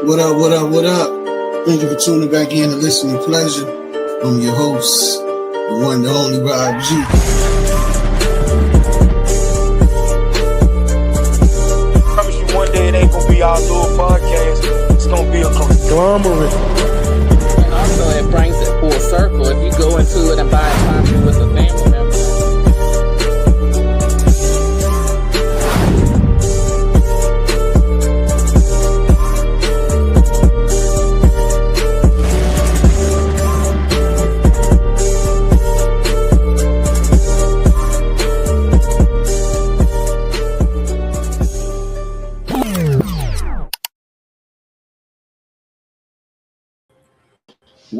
What up, what up, what up? Thank you for tuning back in to Listening Pleasure. I'm your host, the one, the only Rob G. I promise you one day it ain't gonna be our little podcast. It's gonna be a conglomerate. And also it brings it full circle. If you go into it and buy a property with a family member.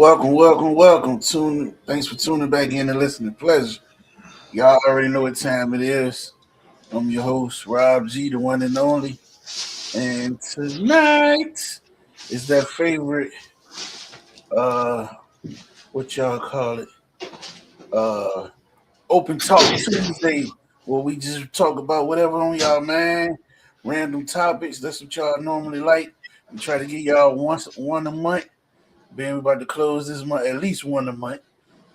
Welcome. Thanks for tuning back in to Listening Pleasure. Y'all already know what time it is. I'm your host, Rob G, the one and only. And tonight is that favorite, what y'all call it, Open Talk Tuesday, where we just talk about whatever on y'all, man. Random topics. That's what y'all normally like. We try to get y'all one a month. Then we're about to close this month, at least one a month.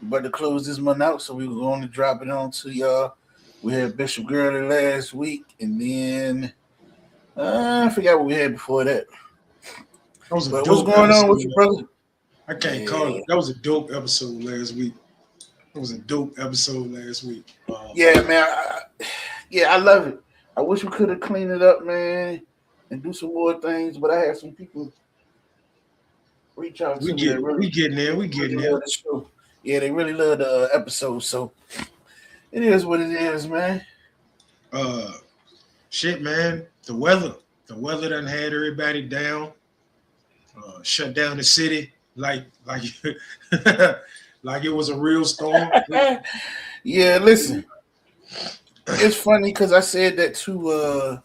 We're about to close this month out, so we were going to drop it on to y'all. We had Bishop Gurley last week, and then I forgot what we had before that. What's going on with you, brother? I can't call it. That was a dope episode last week. Yeah, man. I love it. I wish we could have cleaned it up, man, and do some more things, but I had some people reach out to me. We getting there. Yeah, they really love the episode, so it is what it is, man. Shit, man. The weather done had everybody down. Shut down the city like like it was a real storm. Yeah, listen. It's funny because I said that to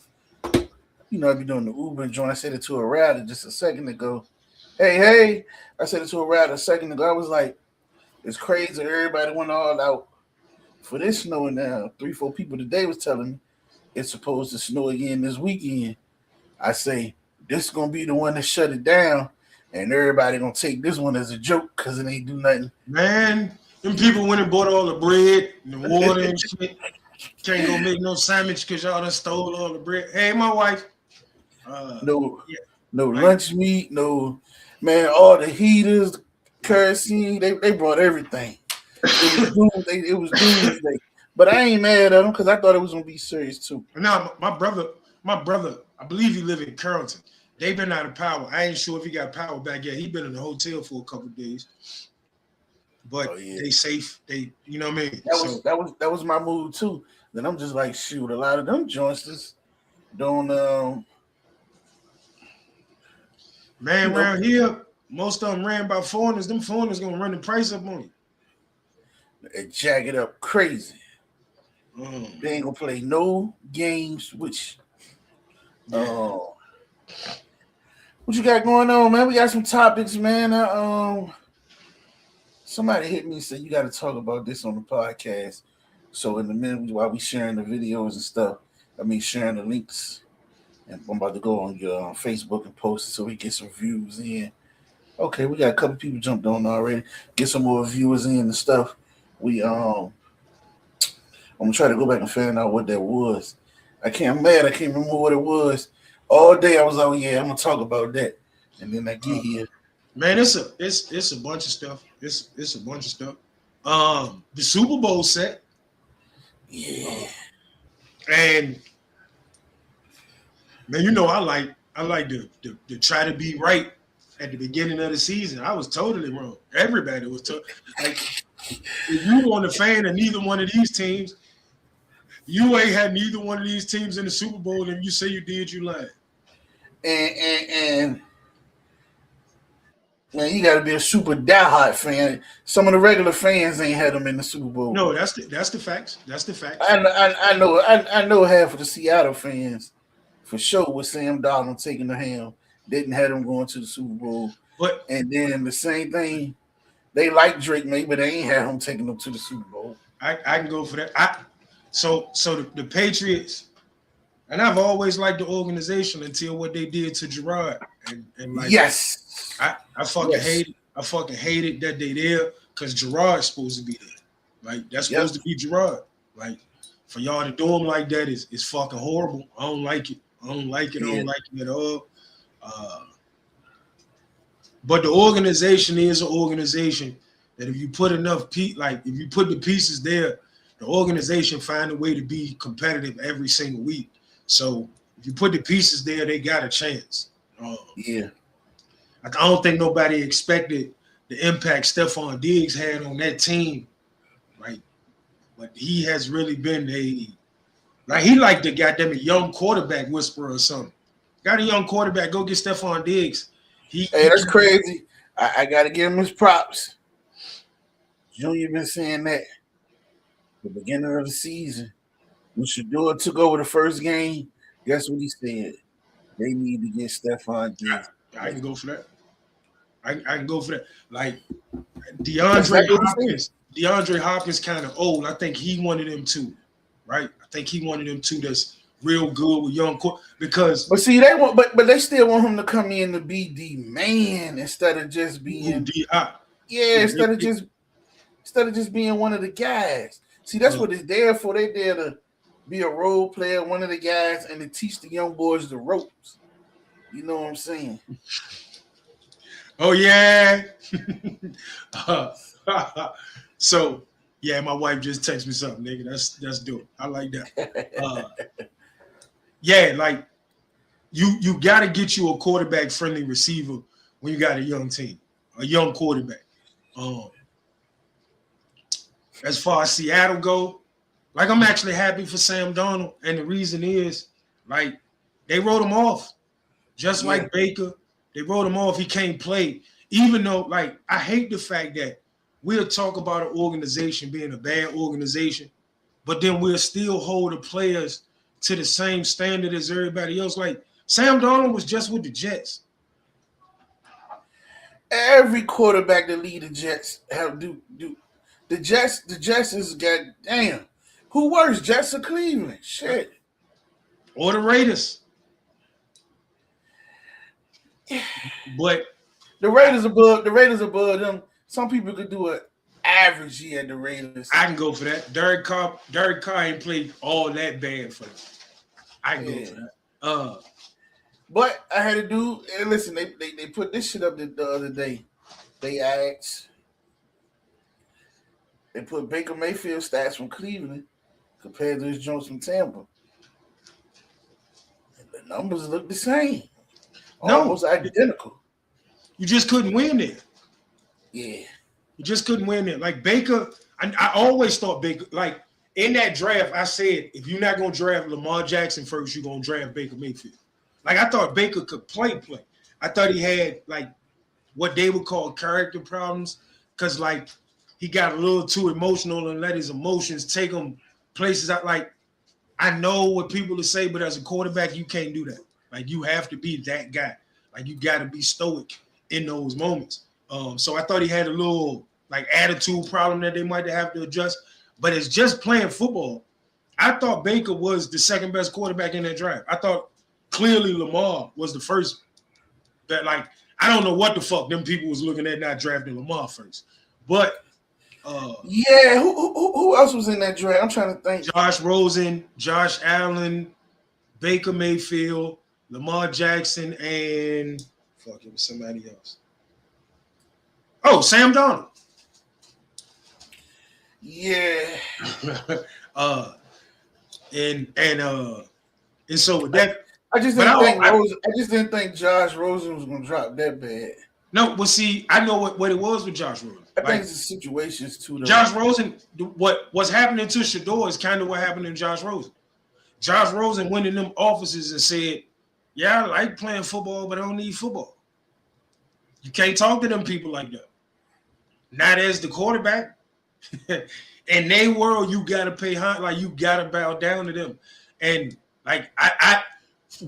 I be doing the Uber and joint. I said it to a router just a second ago. Hey, I said it to a router a second ago. I was like, it's crazy. Everybody went all out for this snow now. 3-4 people today was telling me it's supposed to snow again this weekend. I say, this is going to be the one that shut it down, and everybody going to take this one as a joke because it ain't do nothing. Man, them people went and bought all the bread and the water and shit. Can't go make no sandwich because y'all done stole all the bread. Hey, my wife. No lunch meat, no... Man, all the heaters, kerosene, they brought everything. It was doomsday. But I ain't mad at them because I thought it was gonna be serious too. No, my brother, I believe he live in Carrollton. They been out of power. I ain't sure if he got power back yet. He been in the hotel for a couple of days. But they safe. They, you know what I mean? That was my mood too. Then I'm just like, shoot, a lot of them joints just don't Man, around here, most of them ran by foreigners. Them foreigners gonna run the price up on you. They jack it up crazy. They ain't gonna play no games with you. What you got going on, man? We got some topics, man. Somebody hit me and said you got to talk about this on the podcast. So in the minute while we sharing the videos and stuff, sharing the links. And I'm about to go on your Facebook and post it so we get some views in. Okay, we got a couple people jumped on already. Get some more viewers in and stuff. I'm gonna try to go back and find out what that was. I'm mad. I can't remember what it was. All day I was like, oh yeah, I'm gonna talk about that. And then I get here. Man, it's a bunch of stuff. It's a bunch of stuff. The Super Bowl set. Yeah. And man, I like to try to be right at the beginning of the season. I was totally wrong. Everybody was like, if you weren't a fan of neither one of these teams, you ain't had neither one of these teams in the Super Bowl, and you say you did, you lied. And man, you got to be a super diehard fan. Some of the regular fans ain't had them in the Super Bowl. No, that's the facts. That's the facts. I know half of the Seattle fans for sure with Sam Darnold taking the helm, didn't have them going to the Super Bowl. And then the same thing, they like Drake maybe, but they ain't had him taking them to the Super Bowl. I can go for that. So the Patriots, and I've always liked the organization until what they did to Gerard. And like Yes. I fucking hated that they there because Gerard's supposed to be there. Like that's supposed to be Gerard. Like for y'all to do him like that is fucking horrible. I don't like it. I don't like it at all. But the organization is an organization that if you put enough if you put the pieces there, the organization find a way to be competitive every single week. So if you put the pieces there, they got a chance. I don't think nobody expected the impact Stephon Diggs had on that team, right? But he has really been he like the goddamn young quarterback whisperer or something. Got a young quarterback, go get Stephon Diggs. That's crazy. I gotta give him his props. Junior been saying that the beginning of the season. When Shador took over the first game, guess what he said? They need to get Stephon Diggs. I can go for that. I can go for that. Like DeAndre Hopkins kind of old. I think he wanted them too, right? I think he wanted them too. That's real good with young because. But see, they want, but they still want him to come in to be the man instead of just being instead of just being one of the guys. See, that's what it's there for. They there to be a role player, one of the guys, and to teach the young boys the ropes. You know what I'm saying? Oh yeah. So yeah, my wife just texted me something, nigga. That's dope. I like that. Yeah, like you got to get you a quarterback friendly receiver when you got a young team, a young quarterback. As far as Seattle go, like I'm actually happy for Sam Darnold, and the reason is like they wrote him off, just like Baker. They wrote him off. He can't play, even though like I hate the fact that we'll talk about an organization being a bad organization, but then we'll still hold the players to the same standard as everybody else. Like Sam Darnold was just with the Jets. Every quarterback that lead the Jets have do. The Jets is goddamn. Who worse, Jets or Cleveland? Shit. Or the Raiders. But the Raiders above them. Some people could do an average year at the Raiders. I can go for that. Derek Carr ain't played all that bad for them. I can go for that. But I had to do. And listen, they put this shit up the other day. They put Baker Mayfield stats from Cleveland compared to his Jones from Tampa. And the numbers look the same. Almost identical. You just couldn't win there. Yeah. You just couldn't win there. Like Baker, I always thought Baker, like in that draft, I said, if you're not going to draft Lamar Jackson first, you're going to draft Baker Mayfield. Like I thought Baker could play. I thought he had like what they would call character problems because like he got a little too emotional and let his emotions take him places. I know what people will say, but as a quarterback, you can't do that. Like you have to be that guy. Like you got to be stoic in those moments. So I thought he had a little like attitude problem that they might have to adjust. But it's just playing football. I thought Baker was the second best quarterback in that draft. I thought clearly Lamar was the first. That like I don't know what the fuck them people was looking at not drafting Lamar first, but. Who else was in that draft? I'm trying to think. Josh Rosen, Josh Allen, Baker Mayfield, Lamar Jackson, and it was somebody else. Oh, Sam Darnold. Yeah. And so with that, I just didn't think Josh Rosen was gonna drop that bad. No, well, see, I know what it was with Josh Rosen. I think it's the situations too. Though. Josh Rosen, what's happening to Shador is kind of what happened to Josh Rosen. Josh Rosen went in them offices and said, "Yeah, I like playing football, but I don't need football." You can't talk to them people like that. Not as the quarterback. In their world, you gotta pay high, like you gotta bow down to them. And like I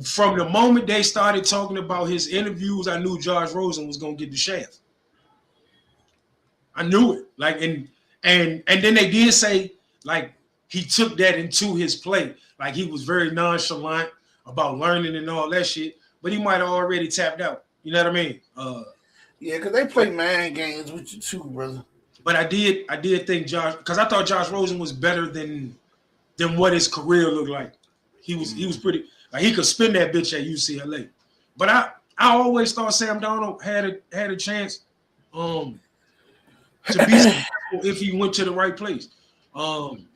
from the moment they started talking about his interviews, I knew Josh Rosen was gonna get the shaft. I knew it. Like and then they did say like he took that into his play. Like he was very nonchalant about learning and all that shit, but he might have already tapped out. You know what I mean? Yeah, because they play man games with you too, brother. But I did think Josh, because I thought Josh Rosen was better than what his career looked like. He was pretty, like he could spin that bitch at UCLA. But I always thought Sam Darnold had a chance to be successful if he went to the right place. I'm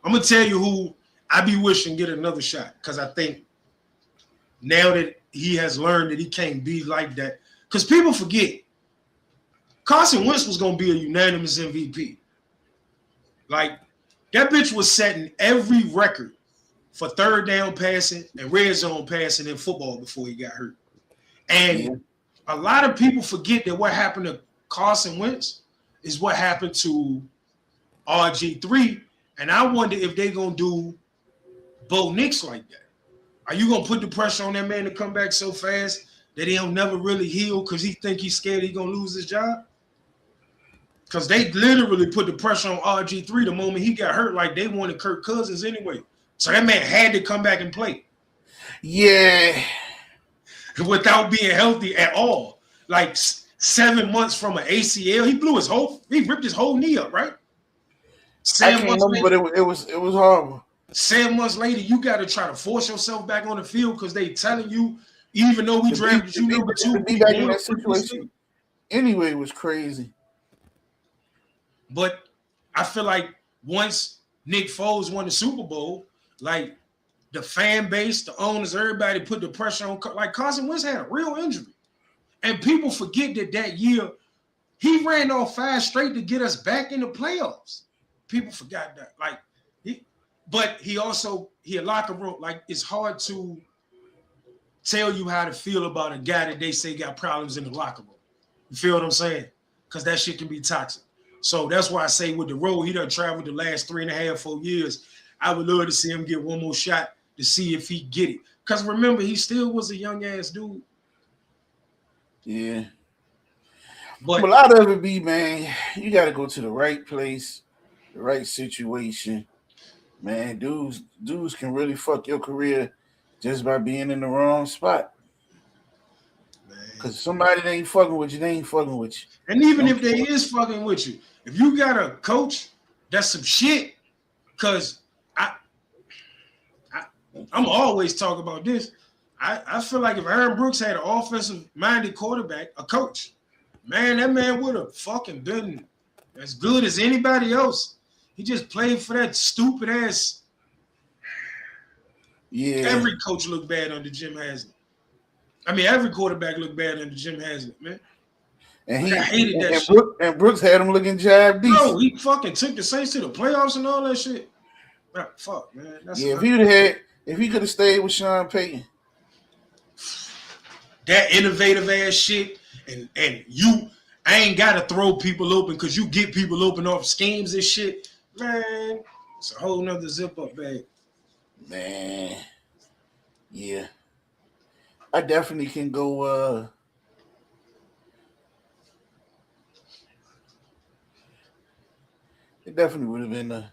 gonna tell you who I be wishing get another shot, because I think now that he has learned that he can't be like that, because people forget Carson Wentz was gonna be a unanimous MVP. Like that bitch was setting every record for third down passing and red zone passing in football before he got hurt. And a lot of people forget that what happened to Carson Wentz is what happened to RG3. And I wonder if they're going to do Bo Nix like that. Are you going to put the pressure on that man to come back so fast that he'll never really heal because he think he's scared he's going to lose his job? Because they literally put the pressure on RG3 the moment he got hurt, like they wanted Kirk Cousins anyway. So that man had to come back and play. Yeah. Without being healthy at all. Like 7 months from an ACL, he ripped his whole knee up, right? I can't remember, but it was horrible. 7 months later, you got to try to force yourself back on the field because they telling you, even though we drafted you number 2, to be back in that situation anyway was crazy. But I feel like once Nick Foles won the Super Bowl, like the fan base, the owners, everybody put the pressure on. Like Carson Wentz had a real injury. And people forget that year he ran off 5 straight to get us back in the playoffs. People forgot that. Like, but he a locker room. Like, it's hard to tell you how to feel about a guy that they say got problems in the locker room. You feel what I'm saying? Because that shit can be toxic. So that's why I say with the road, he done traveled the last 3.5, 4 years. I would love to see him get one more shot to see if he get it. Because remember, he still was a young ass dude. Yeah. But a lot of it be, man, you got to go to the right place, the right situation. Man, dudes can really fuck your career just by being in the wrong spot. Because somebody that ain't fucking with you, they ain't fucking with you. And even if they is fucking with you, if you got a coach that's some shit, because I'm always talk about this. I feel like if Aaron Brooks had an offensive-minded quarterback, a coach, man, that man would have fucking been as good as anybody else. He just played for that stupid ass. Yeah. Every coach looked bad under Jim Haslett. I mean, every quarterback looked bad under Jim Haslett, man. And I hated that shit. And Brooks had him looking jab decent. No, he fucking took the Saints to the playoffs and all that shit. Man, fuck, man. If he could have stayed with Sean Payton. That innovative ass shit, and I ain't gotta throw people open because you get people open off schemes and shit. Man, it's a whole nother zip up bag. Man. Yeah. I definitely can go it definitely would have been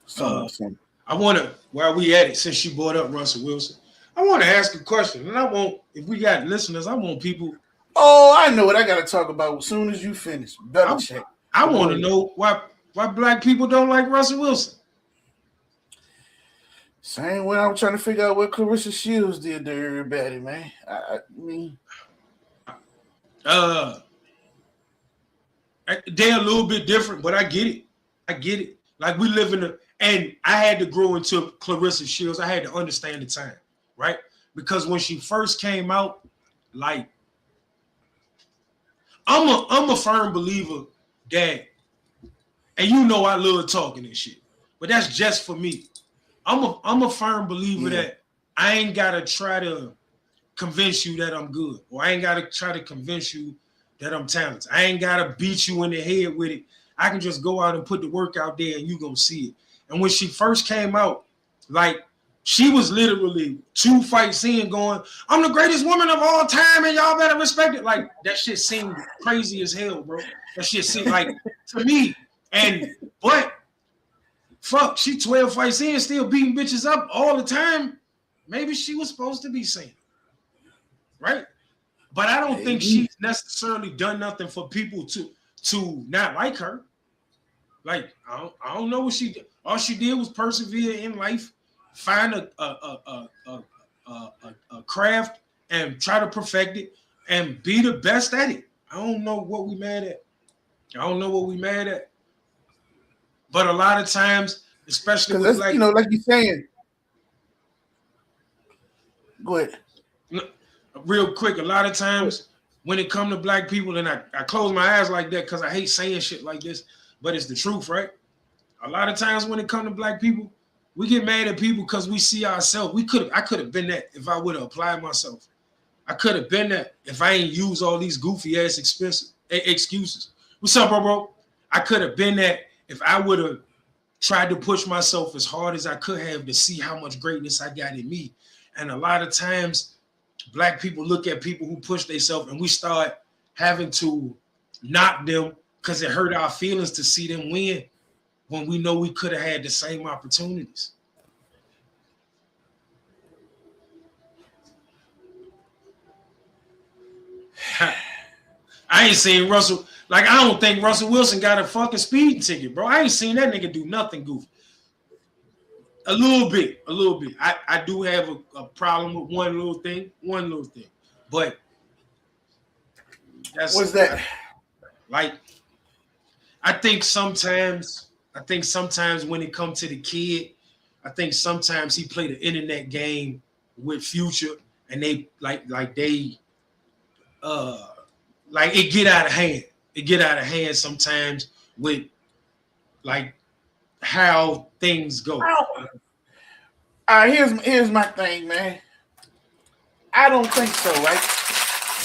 something. I wanna, while we at it, since you brought up Russell Wilson, I want to ask a question, and I want, if we got listeners, I want people. Oh, I know what I got to talk about as soon as you finish. Belichick. I want to know why black people don't like Russell Wilson. Same way I'm trying to figure out what Clarissa Shields did to everybody, man. I mean, they're a little bit different, but I get it. Like we live in and I had to grow into Clarissa Shields. I had to understand the time, right? Because when she first came out, like, I'm a firm believer that, and you know I love talking and shit, but that's just for me. I'm a firm believer that I ain't gotta try to convince you that I'm good, or I ain't gotta try to convince you that I'm talented. I ain't gotta beat you in the head with it. I can just go out and put the work out there and you gonna see it. And when she first came out, like, she was literally 2 fights in going, I'm the greatest woman of all time and y'all better respect it. Like, that shit seemed crazy as hell, bro. That shit seemed like, to me, but fuck, she 12 fights in, still beating bitches up all the time. Maybe she was supposed to be saying. right? But I don't think she's necessarily done nothing for people to not like her. Like I don't know what she did. All she did was persevere in life, find a craft and try to perfect it and be the best at it. I don't know what we mad at. But a lot of times, especially with like like you're saying. Go ahead. Real quick, a lot of times when it comes to black people, and I close my eyes like that because I hate saying shit like this, but it's the truth, right? A lot of times when it comes to black people, we get mad at people because we see ourselves. I could have been that if I would have applied myself. I could have been that if I ain't used all these goofy ass excuses. What's up, bro? I could have been that if I would have tried to push myself as hard as I could have to see how much greatness I got in me. And a lot of times, black people look at people who push themselves and we start having to knock them because it hurt our feelings to see them win when we know we could have had the same opportunities. I ain't seen Russell. Like, I don't think Russell Wilson got a fucking speeding ticket, bro. I ain't seen that nigga do nothing goofy. A little bit. I do have a problem with one little thing. But that's what's that? Like, I think sometimes when it comes to the kid, I think sometimes he played an internet game with Future, and they like it get out of hand. It get out of hand sometimes with like how things go. All right, here's my thing, man. I don't think so, right?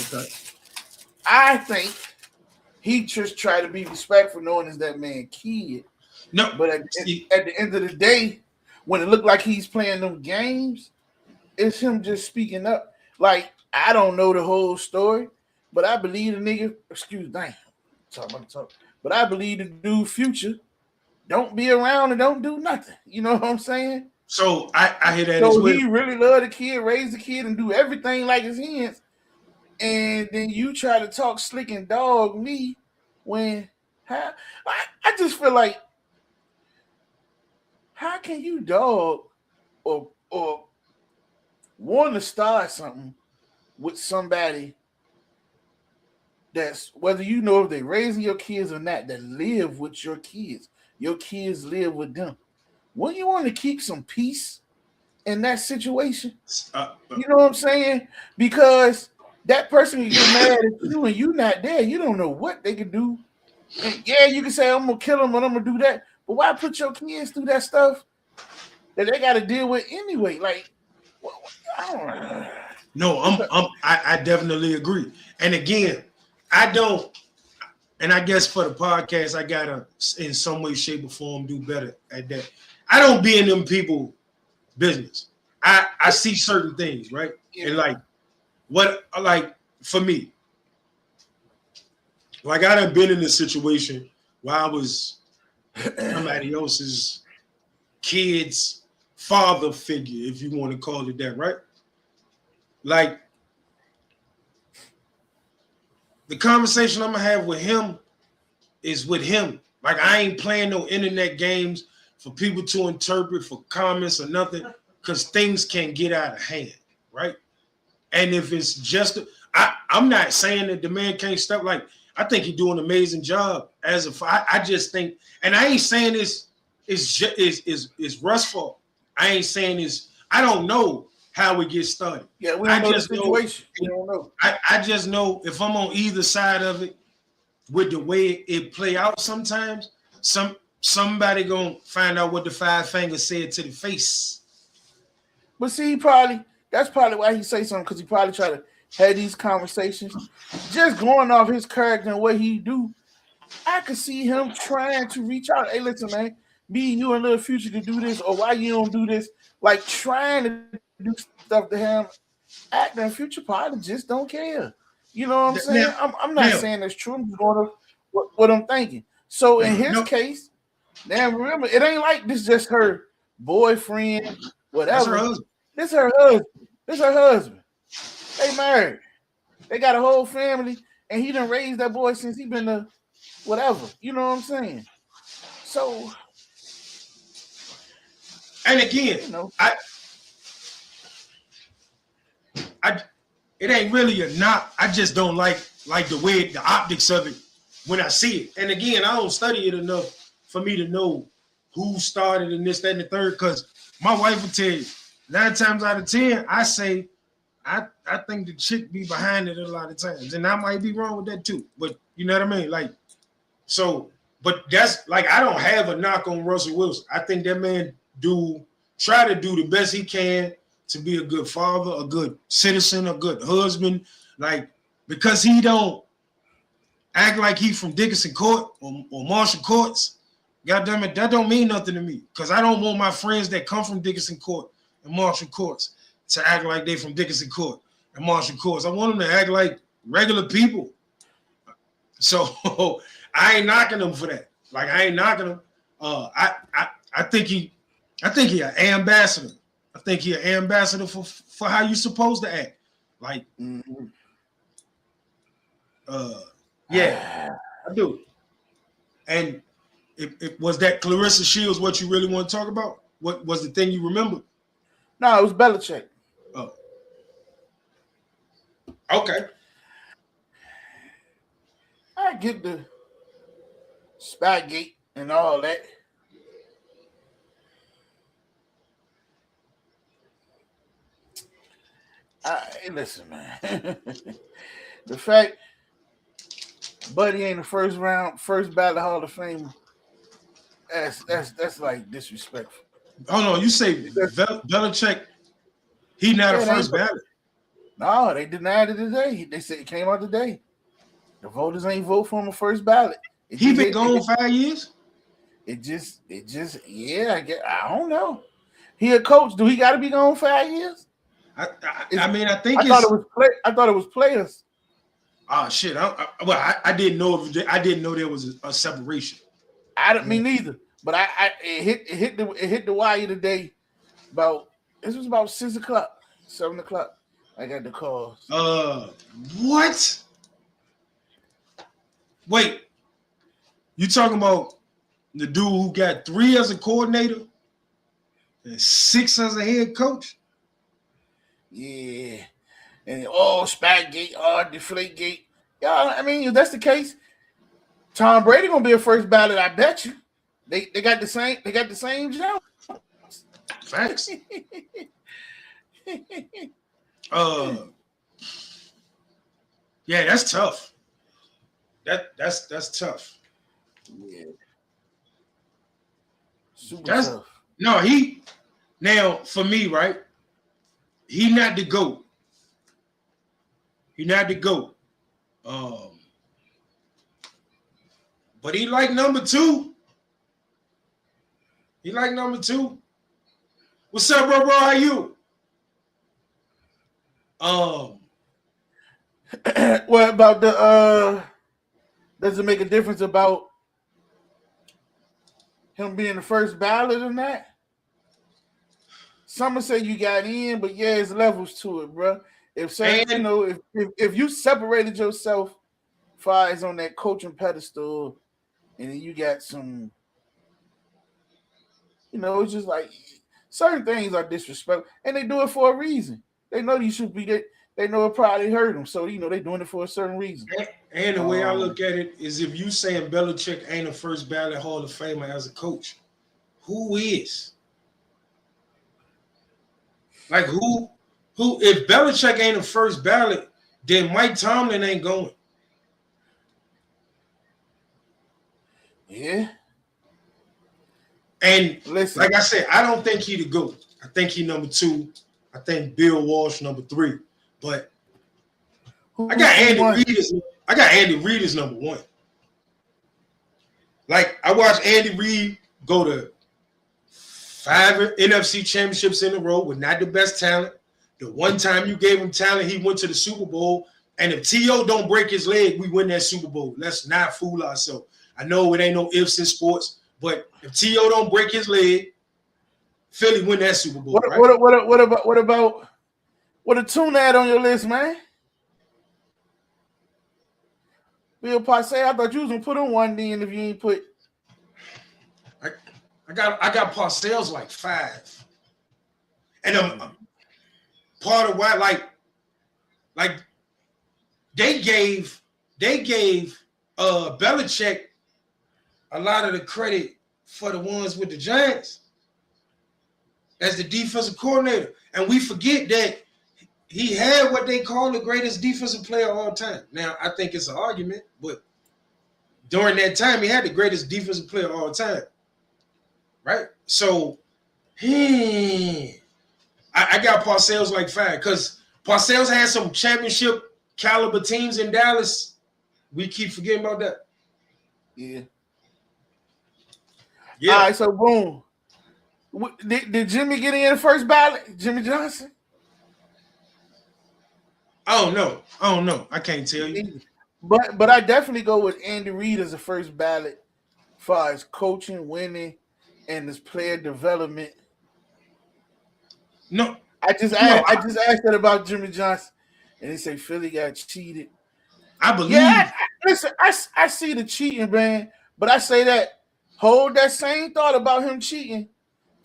Okay. I think he just tried to be respectful, knowing it's that man kid. No, but at the end of the day, when it looked like he's playing them games, it's him just speaking up. Like, I don't know the whole story, but I believe the nigga. But I believe the dude Future don't be around and don't do nothing. You know what I'm saying? So I hear that. So he really love the kid, raise the kid, and do everything like his hands. And then you try to talk slick and dog me when I just feel like, how can you dog or want to start something with somebody that's, whether you know if they're raising your kids or not, that live with your kids live with them. Wouldn't you want to keep some peace in that situation? You know what I'm saying? Because that person can get mad at you and you not there. You don't know what they can do. And yeah, you can say, I'm going to kill them and I'm going to do that. But why put your kids through that stuff that they got to deal with anyway? Like, I don't know. No, I definitely agree. And again, I don't, and I guess for the podcast, I gotta in some way, shape, or form do better at that. I don't be in them people business. I see certain things, right? Yeah. And for me, like I done been in a situation where I was somebody else's kid's father figure, if you want to call it that, right? Like, the conversation I'm gonna have with him is with him. Like, I ain't playing no internet games for people to interpret, for comments or nothing, because things can get out of hand, right? And if it's just, I'm not saying that the man can't step. Like, I think he's doing an amazing job as I just think, and I ain't saying this is Russ' fault. I ain't saying this. I don't know how it gets started. Yeah, we don't know the situation. We don't know. I just know if I'm on either side of it, with the way it play out, sometimes somebody gonna find out what the five fingers said to the face. But see, that's probably why he say something, because he probably try to have these conversations. Just going off his character and what he do, I could see him trying to reach out. Hey, listen, man, me and you and Little Future to do this, or why you don't do this? Like, trying to do stuff to him. Acting Future probably just don't care. You know what I'm saying? I'm not saying that's true. I'm just going to what I'm thinking. So in his case, now remember, it ain't like this just her boyfriend, whatever. That's her husband. This her husband. They married. They got a whole family, and he done raised that boy since he been a whatever. You know what I'm saying? So, And again, you know, it ain't really a knock. I just don't like the way the optics of it when I see it. And again, I don't study it enough for me to know who started and this, that, and the third. Because my wife will tell you 9 times out of 10, I say I think the chick be behind it a lot of times, and I might be wrong with that too. But you know what I mean, like so. But that's like I don't have a knock on Russell Wilson. I think that man try to do the best he can to be a good father, a good citizen, a good husband, like because he don't act like he from Dickinson Court or Marshall Courts. God damn it, that don't mean nothing to me because I don't want my friends that come from Dickinson Court and Marshall Courts to act like they from Dickinson Court and Marshall Courts. I want them to act like regular people. So I ain't knocking them for that. Like I ain't knocking them. I think he an ambassador. I think he an ambassador for how you supposed to act. Like, yeah, I do. And it was that Clarissa Shields what you really want to talk about? What was the thing you remember? No, it was Belichick. Oh, okay. I get the Spygate and all that. Hey, listen, man. The fact Buddy ain't the first ballot Hall of Famer, that's like disrespectful. Hold on, you say Belichick, he not a first ballot? No, they denied it today. They said it came out today. The voters ain't vote for him a first ballot. He been gone 5 years? It just, yeah, I don't know. He a coach. Do he got to be gone 5 years? I think I thought it was players. Oh shit! I didn't know. I didn't know there was a separation. Me neither. But it hit the wire today. This was about 6 o'clock, 7 o'clock. I got the calls. What? Wait, you talking about the dude who got 3 as a coordinator and 6 as a head coach? Yeah. And Spygate, Deflategate. Yeah, I mean, if that's the case, Tom Brady gonna be a first ballot, I bet you. They got the same job. Facts. Yeah, that's tough. That's tough. Yeah. That's tough. No, now for me, right? He not the GOAT. He not the GOAT. But he like number 2. He like number 2. What's up, bro? How you? What about the does it make a difference about him being the first ballot or not? Some say you got in, but yeah, there's levels to it, bro. If you separated yourself far as on that coaching pedestal, and then you got some, it's just like certain things are disrespectful, and they do it for a reason. They know you should be there. They know it probably hurt them, so they're doing it for a certain reason. And the way I look at it is, if you saying Belichick ain't a first ballot Hall of Famer as a coach, who is? Like who? If Belichick ain't a first ballot, then Mike Tomlin ain't going. Yeah. And listen, like I said, I don't think he the GOAT. I think he number 2. I think Bill Walsh number 3. But I got Andy Reid as number 1. Like I watched Andy Reid go to 5 NFC championships in a row with not the best talent. The one time you gave him talent, he went to the Super Bowl. And if T.O. don't break his leg, we win that Super Bowl. Let's not fool ourselves. I know it ain't no ifs in sports, but if T.O. don't break his leg, Philly win that Super Bowl. What about what a tune ad on your list, man? Bill Parcells. I thought you was gonna put him 1 then if you ain't put. I got Parcells like 5, and part of why like they gave Belichick a lot of the credit for the ones with the Giants as the defensive coordinator, and we forget that he had what they call the greatest defensive player of all time. Now I think it's an argument, but during that time he had the greatest defensive player of all time. Right, so I got Parcells like 5 because Parcells had some championship caliber teams in Dallas. We keep forgetting about that. Yeah. Yeah. All right, so boom. Did Jimmy get in the first ballot? Jimmy Johnson? I don't know. I can't tell you. But I definitely go with Andy Reid as the first ballot as far as coaching, winning, and his player development. No. I just asked that about Jimmy Johnson, and he said Philly got cheated. I believe. Yeah, listen, I see the cheating, man, but I say that hold that same thought about him cheating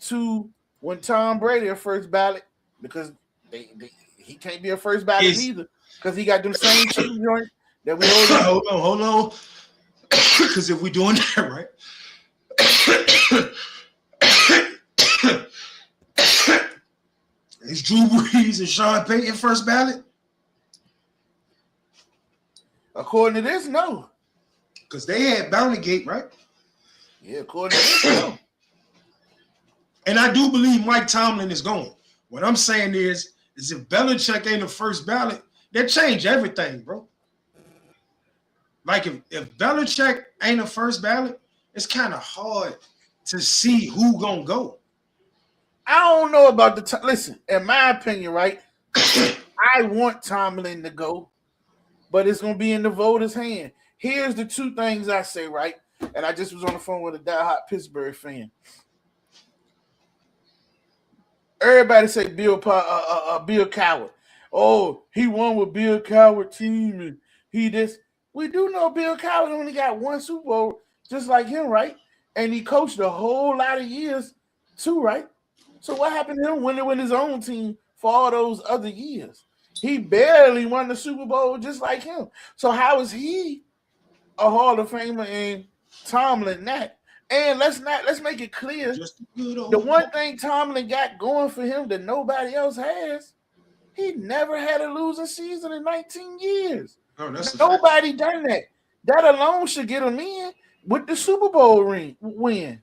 to when Tom Brady a first ballot because he can't be a first ballot either because he got them same cheating joints that we hold on, because if we're doing that right. Is Drew Brees and Sean Payton first ballot? According to this, no. Because they had Bountygate, right? Yeah, according to this, no. And I do believe Mike Tomlin is going. What I'm saying is if Belichick ain't the first ballot, that change everything, bro. Like if Belichick ain't the first ballot, it's kind of hard to see who gonna go. I don't know about the listen. In my opinion, right? I want Tomlin to go, but it's gonna be in the voters' hand. Here's the 2 things I say, right? And I just was on the phone with a diehard Pittsburgh fan. Everybody say Bill Cowher. Oh, he won with Bill Cowher team, and he this. We do know Bill Cowher only got 1 Super Bowl, just like him, right? And he coached a whole lot of years too, right? So what happened to him winning with his own team for all those other years? He barely won the Super Bowl just like him. So how is he a Hall of Famer and Tomlin not? And let's make it clear. The one thing Tomlin got going for him that nobody else has, he never had a losing season in 19 years. Oh, that's nobody done that. That alone should get him in with the Super Bowl win.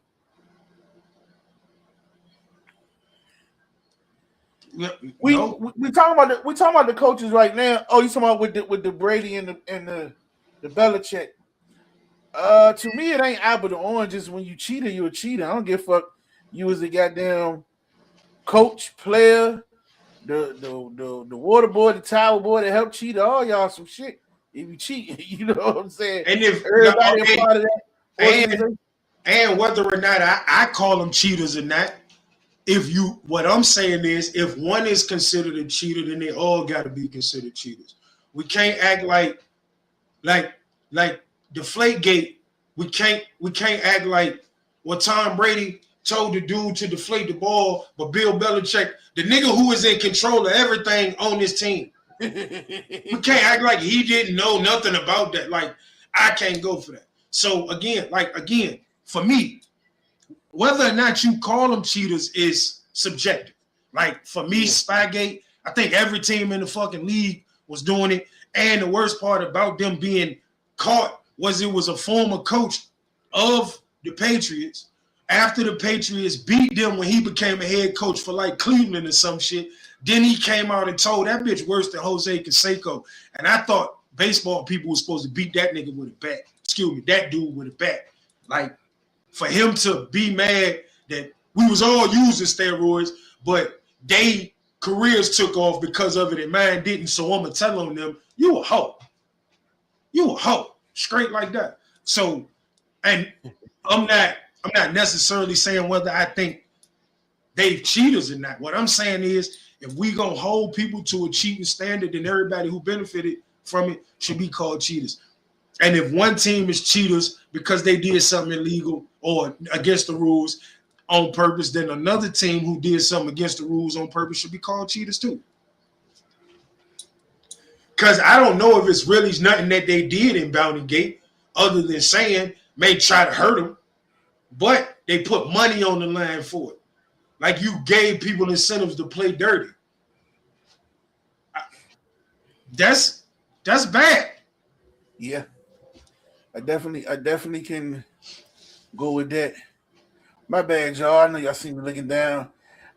We talking about the coaches right now. Oh, you talking about with the Brady and the Belichick? To me, it ain't apple to oranges. When you cheater, you a cheater. I don't give a fuck. You was the goddamn coach, player, the water boy, the towel boy that helped cheat all y'all some shit. If you cheat, you know what I'm saying. And if everybody a part of that, and whether or not I call them cheaters or not. What I'm saying is, if one is considered a cheater, then they all got to be considered cheaters. We can't act like Deflategate. We can't act like what Tom Brady told the dude to deflate the ball, but Bill Belichick, the nigga who is in control of everything on this team, we can't act like he didn't know nothing about that. Like I can't go for that. So again, for me. Whether or not you call them cheaters is subjective. Like for me, Spygate, I think every team in the fucking league was doing it. And the worst part about them being caught was it was a former coach of the Patriots. After the Patriots beat them when he became a head coach for like Cleveland or some shit, then he came out and told that bitch worse than Jose Canseco. And I thought baseball people were supposed to beat that nigga with a bat. Excuse me, that dude with a bat. Like, for him to be mad that we was all using steroids, but they careers took off because of it and mine didn't. So I'm gonna tell on them, you a hoe. You a hoe. Straight like that. So, and I'm not necessarily saying whether I think they cheaters or not. What I'm saying is if we gonna hold people to a cheating standard, then everybody who benefited from it should be called cheaters. And if one team is cheaters because they did something illegal or against the rules on purpose, then another team who did something against the rules on purpose should be called cheaters too. Because I don't know if it's really nothing that they did in Bounty Gate other than saying may try to hurt them, but they put money on the line for it. Like you gave people incentives to play dirty. That's bad. Yeah. I definitely can go with that. My bad, y'all. I know y'all see me looking down.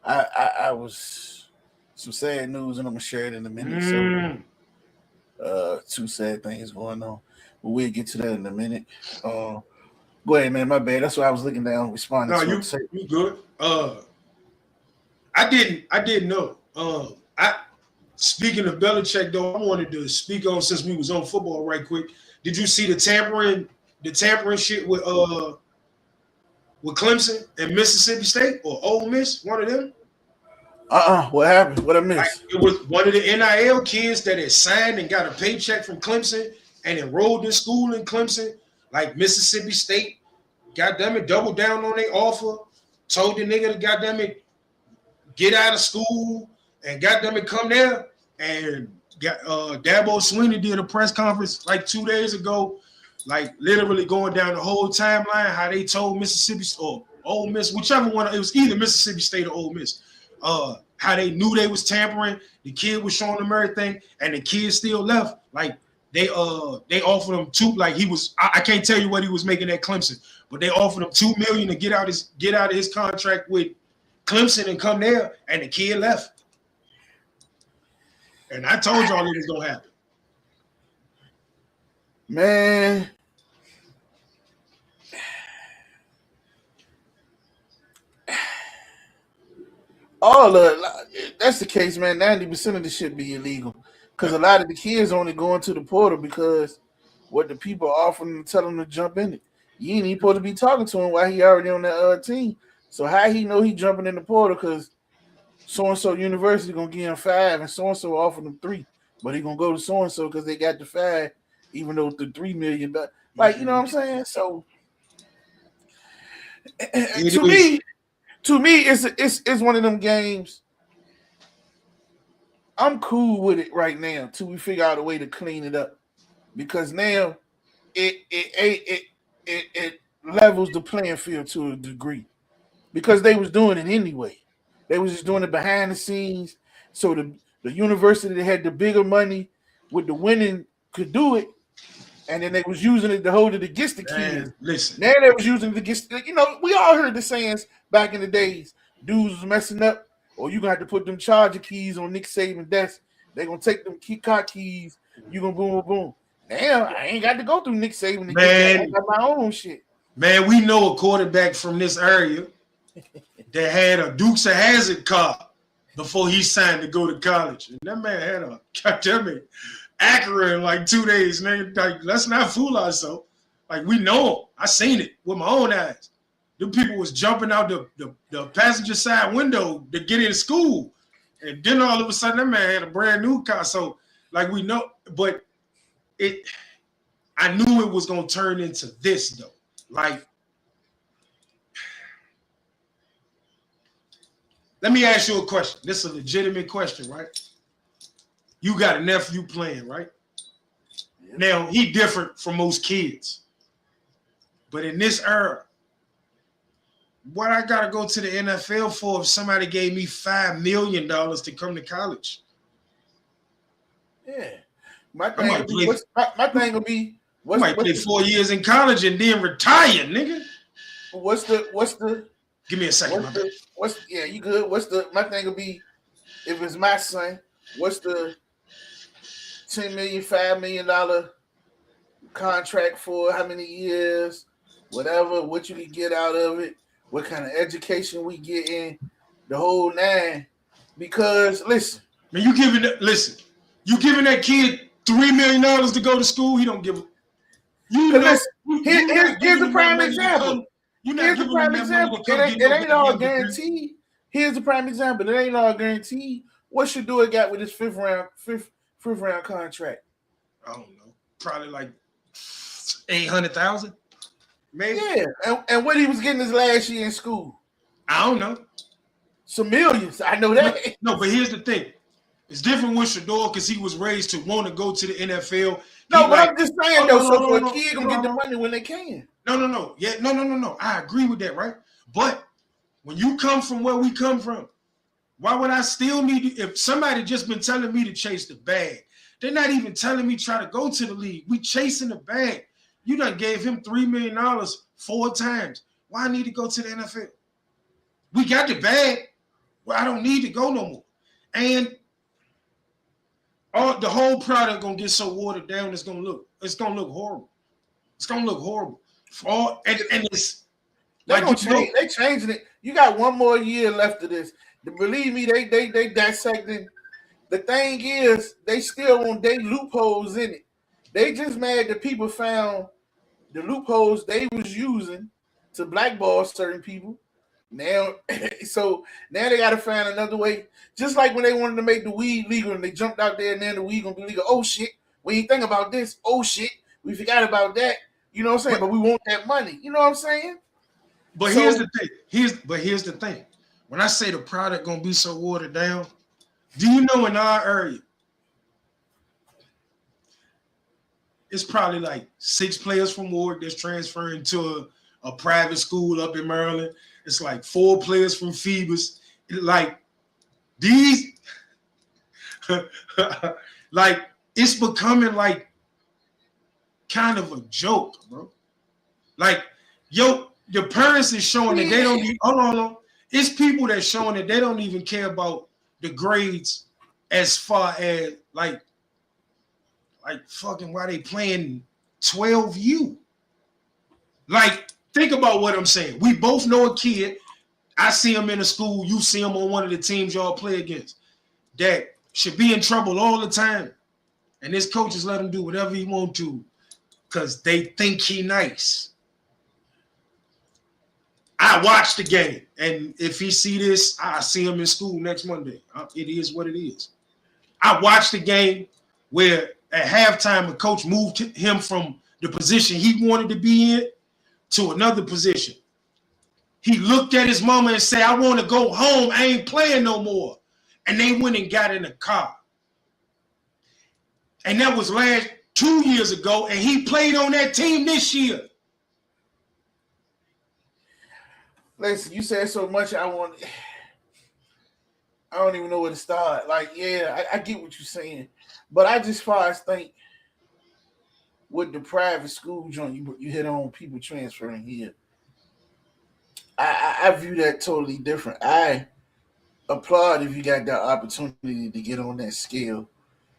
I was some sad news, and I'm gonna share it in a minute. So, two sad things going on, but we'll get to that in a minute. Go ahead, man. My bad. That's why I was looking down, responding. No, you good. I didn't know. Speaking of Belichick, though, I wanted to speak on since we was on football right quick. Did you see the tampering shit with Clemson and Mississippi State or Ole Miss? One of them. What happened? What I missed? Like, it was one of the NIL kids that had signed and got a paycheck from Clemson and enrolled in school in Clemson. Like Mississippi State, goddamn it, doubled down on their offer, told the nigga to goddamn it get out of school and goddamn it come there. And Dabo Swinney did a press conference like 2 days ago, like literally going down the whole timeline how they told Mississippi or Ole Miss, whichever one, it was either Mississippi State or Ole Miss, how they knew they was tampering. The kid was showing them everything, and the kid still left. Like they offered him I can't tell you what he was making at Clemson, but they offered him $2 million to get out of his contract with Clemson and come there, and the kid left. And I told y'all it was gonna happen. Man, that's the case, man. 90% of the shit be illegal because a lot of the kids only going to the portal because what the people are offering them, tell them to jump in it. You ain't even supposed to be talking to him while he already on that team. So how he know he jumping in the portal because so-and-so university gonna give him 5 and so-and-so offered him 3, but he gonna go to so-and-so because they got the 5, even though the $3 million. Like, you know what I'm saying? So to me, it's one of them games. I'm cool with it right now till we figure out a way to clean it up, because now it levels the playing field to a degree, because they was doing it anyway. They was just doing it behind the scenes, so the university that had the bigger money with the winning could do it, and then they was using it to hold it against the kids. Listen, now they was using it against, we all heard the sayings back in the days. Dudes was messing up, or you gonna have to put them charger keys on Nick Saban's desk. They gonna take them car keys. You gonna boom, boom, boom. Damn, I ain't got to go through Nick Saban to get that. I got my own shit. Man, we know a quarterback from this area that had a Dukes of Hazzard card before he signed to go to college. And that man had a goddamn Acura in like 2 days. Man, like, let's not fool ourselves. Like, we know him. I seen it with my own eyes. Them people was jumping out the passenger side window to get into school. And then all of a sudden, that man had a brand new car. So, like, we know, but I knew it was going to turn into this, though. Like, let me ask you a question. This is a legitimate question, right? You got a nephew playing, right? Yeah. Now, he different from most kids. But in this era, what I got to go to the NFL for if somebody gave me $5 million to come to college? Yeah. My thing will be, I might play 4 years in college and then retire, nigga. What's the give me a second. You good? My thing will be, if it's my son, what's the $10 million, $5 million contract for? How many years? Whatever, what you can get out of it, what kind of education we get in, the whole 9. Because listen, man, you giving that kid $3 million to go to school. He don't give a. Here's the prime example. Here's the prime example. It ain't all guaranteed. Here's the prime example. It ain't all guaranteed. What Shedeur got with his fifth round contract? I don't know. Probably like 800,000, maybe. Yeah, and what he was getting his last year in school, I don't know. some millions. I know that. No, but here's the thing. It's different with Shador because he was raised to want to go to the NFL. No, He but like, I'm just saying oh, though. no, So no, for no, a kid no, gonna get the no. money when they can. No. Yeah, no. I agree with that, right? But when you come from where we come from, why would I still need to, if somebody just been telling me to chase the bag, they're not even telling me try to go to the league. We chasing the bag. You done gave him $3 million 4 times. Why I need to go to the NFL? We got the bag. Well, I don't need to go no more. And the whole product gonna get so watered down, it's gonna look horrible. It's gonna look horrible. And it's They like gonna change. They changing it. You got one more year left of this. Believe me, they dissecting. The thing is, they still want they loopholes in it. They just mad that people found the loopholes they was using to blackball certain people. Now, so now they got to find another way. Just like when they wanted to make the weed legal and they jumped out there and then the weed gonna be legal. Oh shit, we ain't think about this. Oh shit, we forgot about that. You know what I'm saying? But we want that money. You know what I'm saying? But here's the thing. Here's the thing. When I say the product gonna be so watered down, do you know in our area, it's probably like 6 players from Ward that's transferring to a private school up in Maryland. It's like 4 players from Phoebus. Like these, like it's becoming like kind of a joke, bro. Like, the parents is showing that they don't even, hold on. It's people that's showing that they don't even care about the grades as far as like fucking why they playing 12U. Like, think about what I'm saying. We both know a kid. I see him in the school. You see him on one of the teams y'all play against that should be in trouble all the time. And his coaches let him do whatever he want to because they think he nice. I watch the game, and if he see this, I see him in school next Monday. It is what it is. I watched the game where at halftime a coach moved him from the position he wanted to be in to another position. He looked at his mama and said, I want to go home. I ain't playing no more. And they went and got in a car. And that was 2 years ago, and he played on that team this year. Listen, you said so much. I don't even know where to start. Like, yeah, I get what you're saying, but I just far as think with the private school joint, you hit on people transferring here. I view that totally different. I applaud if you got that opportunity to get on that scale.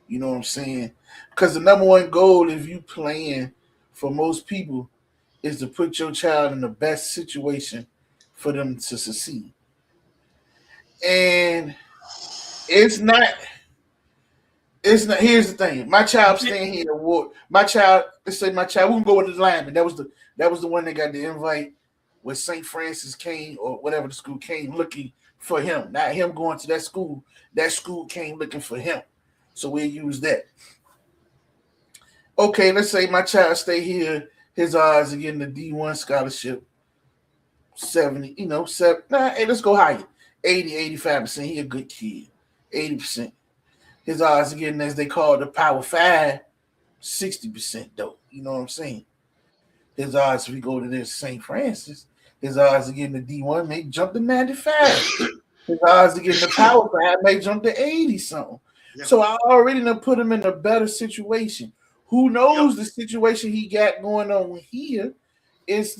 You know what I'm saying? Because the number one goal, if you playing for most people, is to put your child in the best situation for them to succeed. And it's not, here's the thing. My child staying here award. Let's say my child, we can go with the lineman. That was the one that got the invite with St. Francis came or whatever the school came looking for him. Not him going to that school. That school came looking for him. So we'll use that. Okay, let's say my child stay here. His odds of getting the D1 scholarship 70, hey, let's go higher. 80, 85%. He a good kid. 80%. His odds of getting, as they call the Power 5, 60% though. You know what I'm saying? His odds, if we go to this St. Francis, his odds of getting the D1 may jump to 95. His odds of getting the Power 5 may jump to 80 something. Yep. So I already done put him in a better situation. Who knows the situation he got going on here is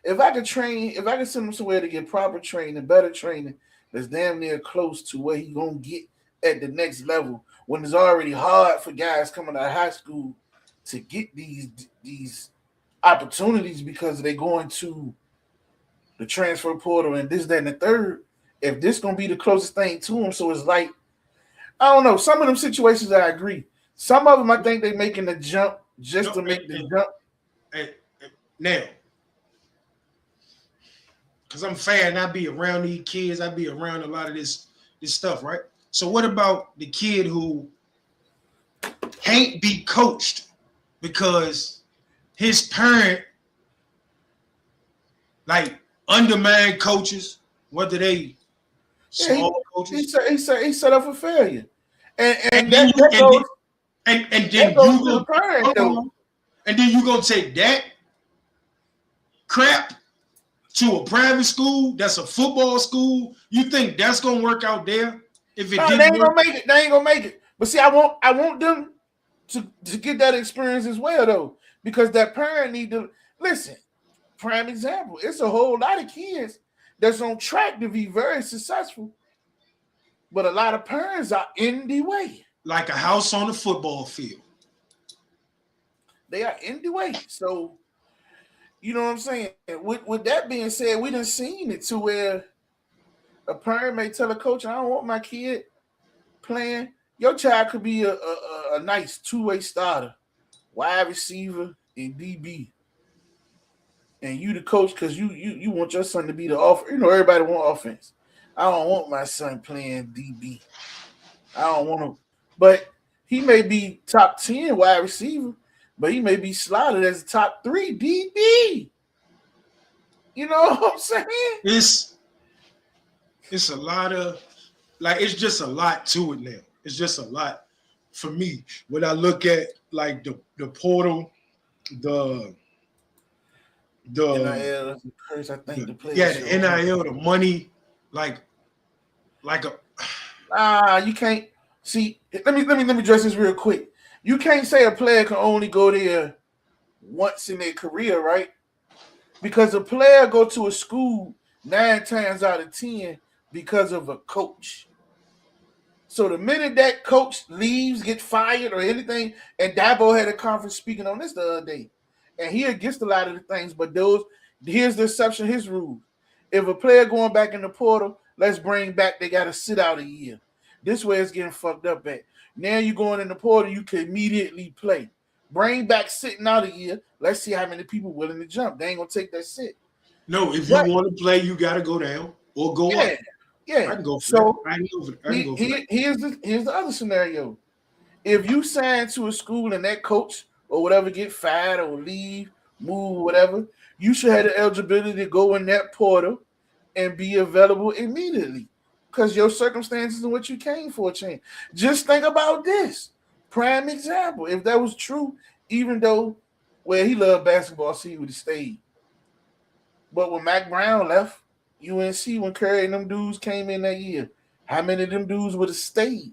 if I could send him somewhere to get proper training, better training, that's damn near close to where he gonna get at the next level. When it's already hard for guys coming out of high school to get these opportunities because they going to the transfer portal and this, that, and the third. If this gonna be the closest thing to him, so it's like, I don't know. Some of them situations I agree. Some of them I think they making the jump just to make the jump. Now, because I'm a fan, I be around these kids, I be around a lot of this stuff, right? So what about the kid who can't be coached because his parent like undermined coaches, whether they small coaches. He set up for failure, and And then then that goes you to the go, parent though. and then you gonna take that crap to a private school that's a football school. You think that's gonna work out there? If it No, they didn't ain't work, gonna make it. They ain't gonna make it. But see, I want them to get that experience as well, though, because that parent need to listen. Prime example. It's a whole lot of kids that's on track to be very successful, but a lot of parents are in the way. like a house on the football field. They are in the way. So, you know what I'm saying? With that being said, we done seen it to where a parent may tell a coach, I don't want my kid playing. Your child could be a nice two-way starter, wide receiver, and DB. And you the coach because you want your son to be the offense. You know, everybody want offense. I don't want my son playing DB. I don't want him. But he may be top 10 wide receiver, but he may be slotted as a top 3 DB. You know what I'm saying? It's a lot of it's just a lot to it now. It's just a lot for me when I look at like the portal, the NIL, I think the players. Yeah, the NIL, the money, like you can't see. Let me address this real quick. You can't say a player can only go there once in their career, right? Because a player go to a school 9 times out of 10 because of a coach. So the minute that coach leaves, get fired or anything, and Dabo had a conference speaking on this the other day, and he against a lot of the things, but here's the exception, his rule. If a player going back in the portal, let's bring back, they got to sit out a year. This way it's getting fucked up at. Now you going in the portal, you can immediately play. Bring back sitting out a year. Let's see how many people willing to jump. They ain't going to take that sit. No, if you want to play, you got to go down or go up. Yeah. I can go for so that. Here's the other scenario. If you sign to a school and that coach or whatever get fired or leave, move, whatever, you should have the eligibility to go in that portal and be available immediately because your circumstances and what you came for change. Just think about this. Prime example. If that was true, even though he loved basketball, so he would have stayed. But when Mac Brown left UNC, when Curry and them dudes came in that year, how many of them dudes would have stayed?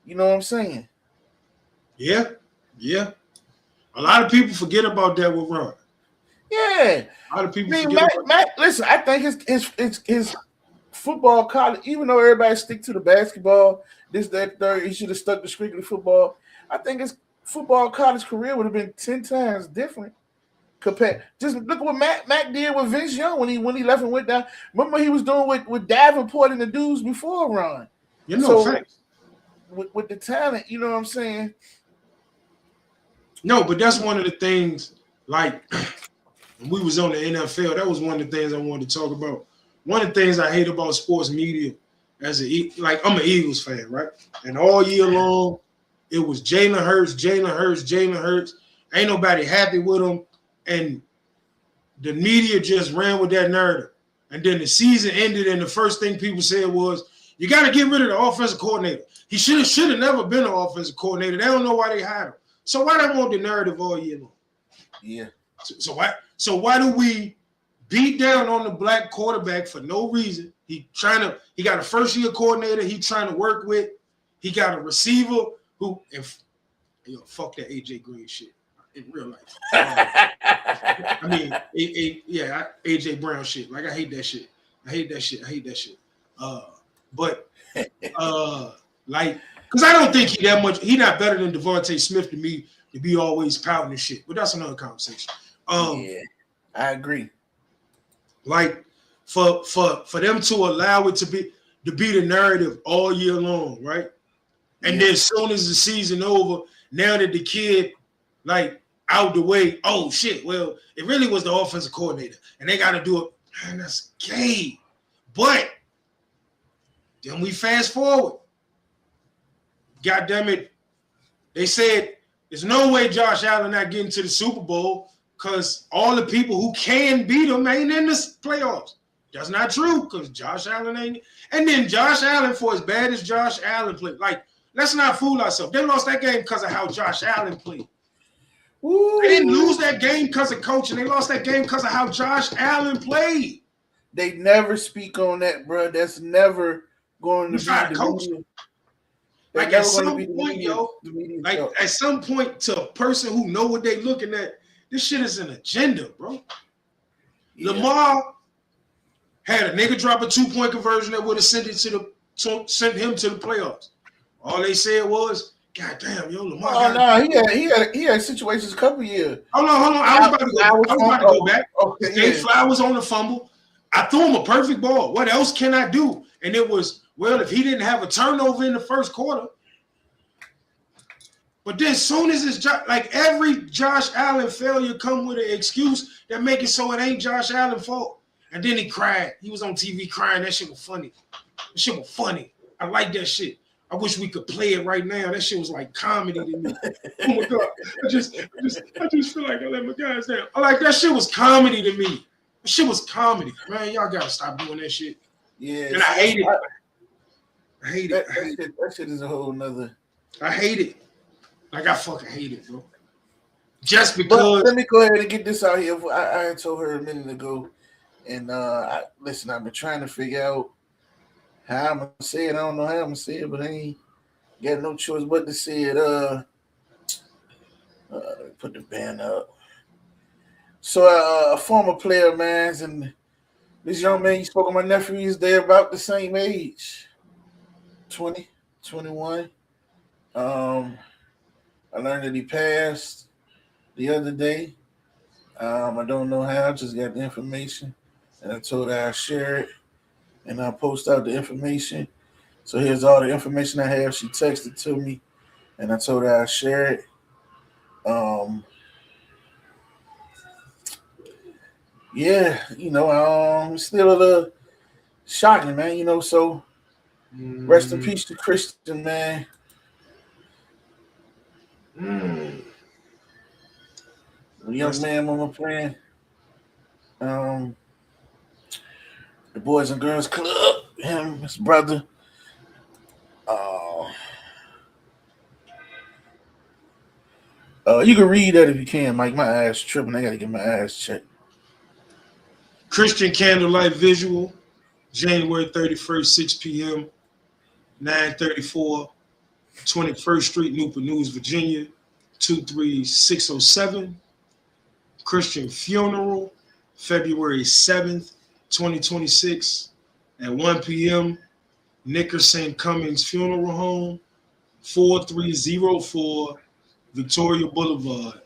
You know what I'm saying? Yeah. A lot of people forget about that with Ron. Yeah. A lot of people Mac, listen, I think his football college, even though everybody stick to the basketball, this, that, third, he should have stuck to strictly football. I think his football college career would have been 10 times different. Compared, just look at what Mac did with Vince Young when he left and went down. Remember he was doing with Davenport and the dudes before Ron. You know, facts. With the talent, you know what I'm saying? No, but that's one of the things. Like when we was on the NFL, that was one of the things I wanted to talk about. One of the things I hate about sports media, I'm an Eagles fan, right? And all year long, it was Jalen Hurts. Ain't nobody happy with him. And the media just ran with that narrative. And then the season ended, and the first thing people said was, you got to get rid of the offensive coordinator. He should have never been an offensive coordinator. They don't know why they hired him. So why they want the narrative all year long? Yeah. So why do we beat down on the black quarterback for no reason? He got a first-year coordinator he trying to work with. He got a receiver who, fuck that AJ Green shit. In real life, AJ Brown shit. Like I hate that shit. But because I don't think he that much. He not better than Devontae Smith to me to be always pouting and shit. But that's another conversation. Yeah, I agree. Like for them to allow it to be the narrative all year long, right? And then as soon as the season over, now that the kid out the way, oh shit, well, it really was the offensive coordinator and they got to do it. Man, that's gay. But then we fast forward. God damn it. They said There's no way Josh Allen not getting to the Super Bowl because all the people who can beat him ain't in the playoffs. That's not true because Josh Allen ain't. And then Josh Allen, for as bad as Josh Allen played, like, let's not fool ourselves. They lost that game because of how Josh Allen played. Ooh. They didn't lose that game because of coaching. They lost that game because of how Josh Allen played. They never speak on that, bro. That's never going to be the media. Like at some point, like at some point, to a person who know what they looking at, this shit is an agenda, bro. Yeah. Lamar had a nigga drop a 2-point conversion that would have sent him to the playoffs. All they said was, "God damn, yo, Lamar." Oh no, he had situations a couple years. Hold on. I was about to go back. Okay, Zay Flowers on the fumble. I threw him a perfect ball. What else can I do? And it was, well, if he didn't have a turnover in the first quarter. But then as soon as it's like every Josh Allen failure come with an excuse that make it so it ain't Josh Allen's fault. And then he cried. He was on TV crying. That shit was funny. That shit was funny. I like that shit. I wish we could play it right now. That shit was like comedy to me. Oh my God. I just feel like I let my guys down. I like that shit was comedy to me. That shit was comedy. Man, y'all gotta stop doing that shit. Yeah. And I hate it. I hate it. That shit is a whole nother. I hate it. Like I fucking hate it, bro. Just because. But let me go ahead and get this out here. I told her a minute ago, and listen, I've been trying to figure out how I'm gonna say it. I don't know how I'm gonna say it, but I ain't got no choice but to say it. Put the band up. So a former player, man, and this young man, you spoke on my nephews, they're about the same age. 20, 21. I learned that he passed the other day. I don't know how, I just got the information. And I told her I'd share it. And I'll post out the information. So here's all the information I have. She texted to me. And I told her I'd share it. Yeah, it's still a little shocking, man, so rest in peace to Christian, man. The young man when we're playing the Boys and Girls Club, him, his brother. You can read that if you can, Mike. My ass tripping. I gotta get my ass checked. Christian Candlelight Visual, January 31st, 6 p.m., 934 21st Street, Newport News, Virginia, 23607. Christian Funeral, February 7th, 2026, at 1 p.m., Nickerson Cummings Funeral Home, 4304 Victoria Boulevard,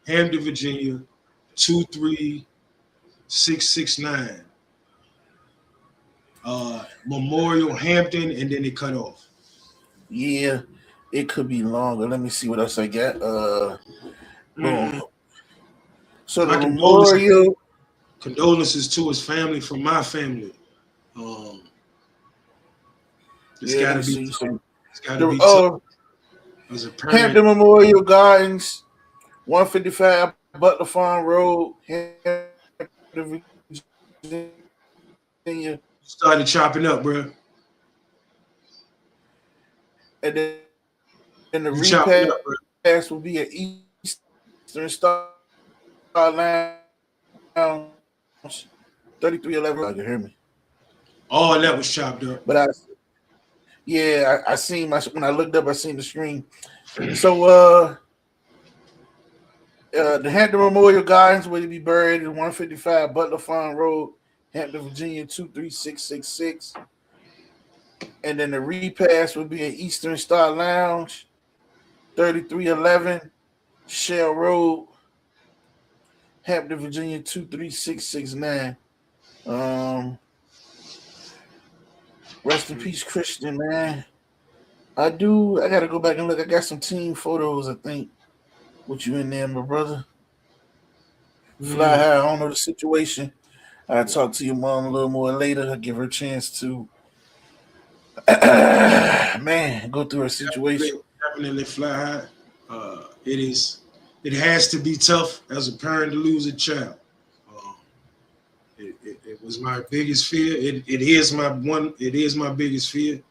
Hampton, Virginia, 23669. Memorial Hampton, and then it cut off. Yeah, it could be longer. Let me see what else I got. So the memorial. Condolences to his family from my family. It's gotta be tough. Hampton Memorial Gardens, 155 Butler Farm Road, Hampton, Virginia. Started chopping up, bro. And then the repass will be at Eastern Star Lounge, 3311. I can hear me. Oh, that was chopped up. But I seen when I looked up, I seen the screen. So the Hampton Memorial Gardens will be buried in 155 Butler Farm Road, Hampton, Virginia, 23666. And then the repass will be at Eastern Star Lounge, 3311 Shell Road, Hampton, Virginia, 23669. Rest in peace, Christian, man. I gotta go back and look. I got some team photos, I think, with you in there, my brother. Fly high, I don't know the situation. I'll talk to your mom a little more later. I'll give her a chance to go through her situation. Definitely fly high. it has to be tough as a parent to lose a child. It was my biggest fear. It is my biggest fear.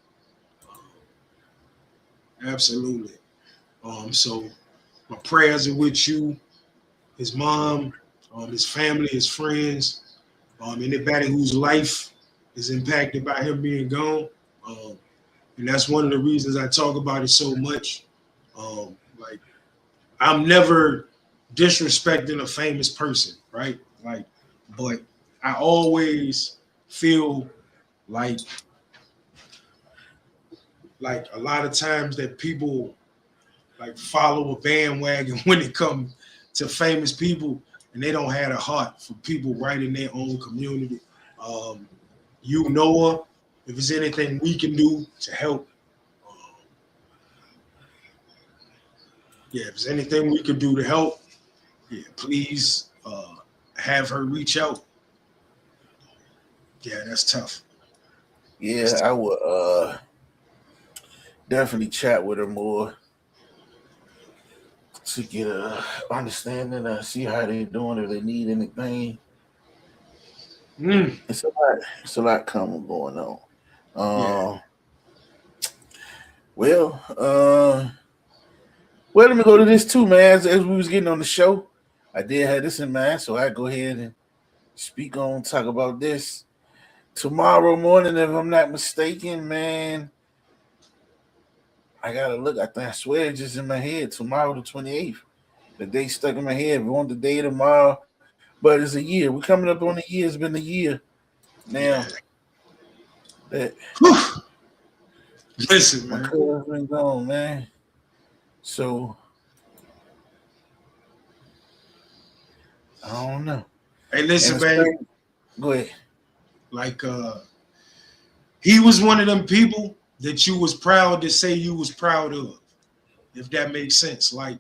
Absolutely. So my prayers are with you, his mom, his family, his friends, anybody whose life is impacted by him being gone. And that's one of the reasons I talk about it so much. Like, I'm never disrespecting a famous person, right? Like, but I always feel like a lot of times that people like follow a bandwagon when it comes to famous people, and they don't have a heart for people right in their own community. You, Noah, if there's anything we can do to help, if there's anything we can do to help, please have her reach out. Yeah, that's tough. Yeah, I would definitely chat with her more to get a understanding and see how they're doing, if they need anything. It's a lot common going on. Well, let me go to this too, man. As we was getting on the show, I did have this in mind, so I go ahead and talk about this. Tomorrow morning, if I'm not mistaken, man, I gotta look. I swear it's just in my head. Tomorrow, the 28th. The day stuck in my head. We want the day tomorrow, but it's a year. We're coming up on a year. It's been a year now. Listen, my man. cousin's been gone, man. So I don't know. Hey, listen, man. Go ahead. Like, he was one of them people that you was proud to say you was proud of, if that makes sense. Like,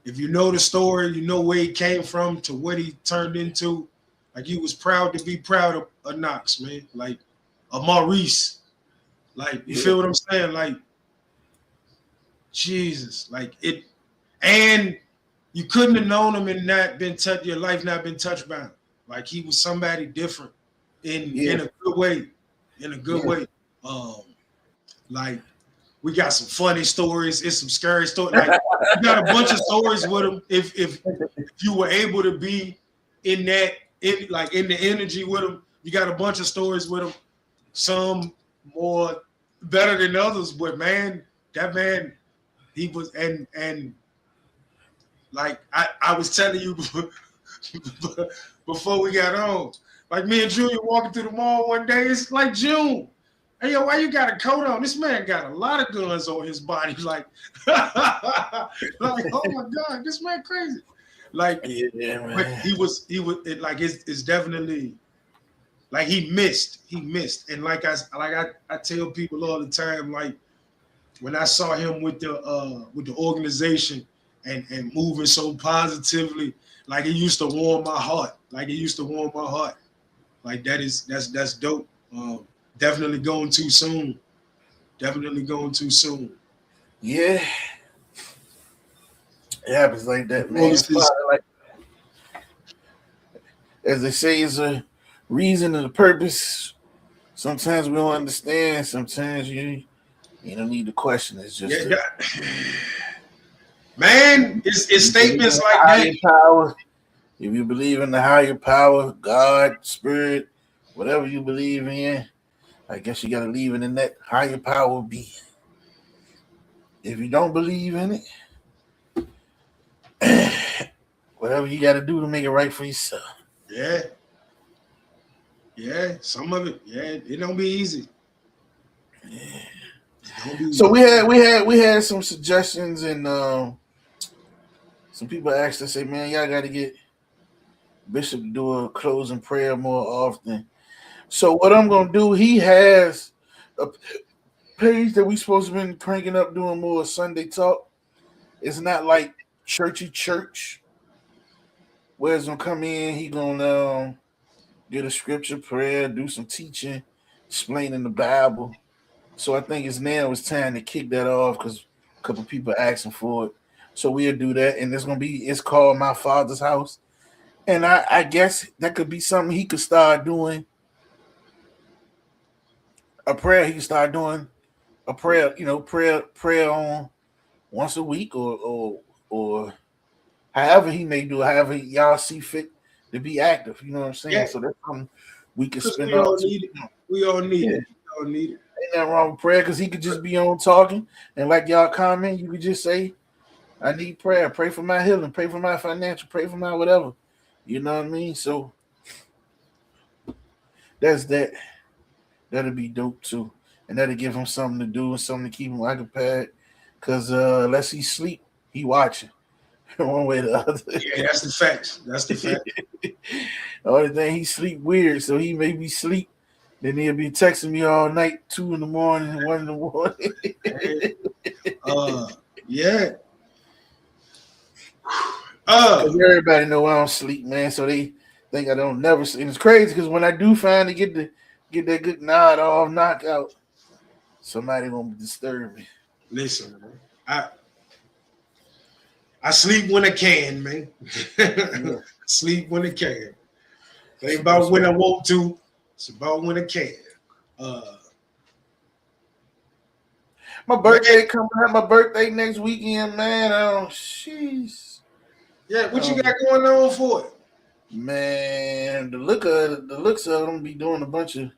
if you know the story, you know where he came from to what he turned into. Like, he was proud to be proud of Knox, man. Like, of Maurice. Like, you feel what I'm saying? Like, Jesus. Like, it, and you couldn't have known him and not been touched, your life not been touched by him. Like, he was somebody different in a good way. In a good way. Like, we got some funny stories. It's some scary stories. Like, you got a bunch of stories with him. If you were able to be in that, in the energy with him, you got a bunch of stories with him. Some more better than others, but man, that man, he was and like I was telling you before we got on, like me and Julia walking through the mall one day. It's like June. Hey, yo, why you got a coat on? This man got a lot of guns on his body. Like, oh my God, this man crazy. Like, man. But he was like, it's definitely like he missed. And like I tell people all the time, like when I saw him with the organization and moving so positively, like it used to warm my heart. Like that's dope. Definitely going too soon. Yeah. It happens like that, man. Like, as they say, it's a reason and a purpose. Sometimes we don't understand. Sometimes you don't need to question. It's just man, it's statements like that. Power. If you believe in the higher power, God, spirit, whatever you believe in, I guess you gotta leave it in that higher power be. If you don't believe in it, whatever you gotta do to make it right for yourself. Yeah, some of it. Yeah, it don't be easy. So we had some suggestions, and some people asked us, say, man, y'all gotta get Bishop to do a closing prayer more often. So what I'm gonna do, he has a page that we supposed to be cranking up doing more Sunday talk. It's not like churchy church where it's gonna come in, he gonna get a scripture prayer, do some teaching, explaining the Bible. So I think it's time to kick that off because a couple people asking for it. So we'll do that, and it's called My Father's House. And I guess that could be something he could start doing. A prayer, he can start doing a prayer, prayer on once a week or however he may do it, however y'all see fit to be active. You know what I'm saying? Yeah. So that's something we could Because spend we all on. need it. We all need it. We all need it. Ain't nothing wrong with prayer because he could just be on talking, and like y'all comment, you could just say, I need prayer. Pray for my healing. Pray for my financial. Pray for my whatever. You know what I mean? So that's that. That'll be dope too. And that'll give him something to do and something to keep him occupied. Because unless he sleep, he watching. One way or the other. Yeah, that's the facts. That's the fact. The only thing, he sleep weird. So he may be sleep. Then he'll be texting me all night, 2 in the morning, 1 in the morning. Yeah. Because everybody know I don't sleep, man. So they think I don't never sleep. And it's crazy because when I do finally get that good nod off, knockout, somebody gonna disturb me. Listen, man. I sleep when I can, man. Yeah. Sleep when I can. It ain't about when I want to. It's about when I can. My birthday coming up. My birthday next weekend, man. Oh, jeez. Yeah, what you got going on for it? Man, the looks of them be doing a bunch of.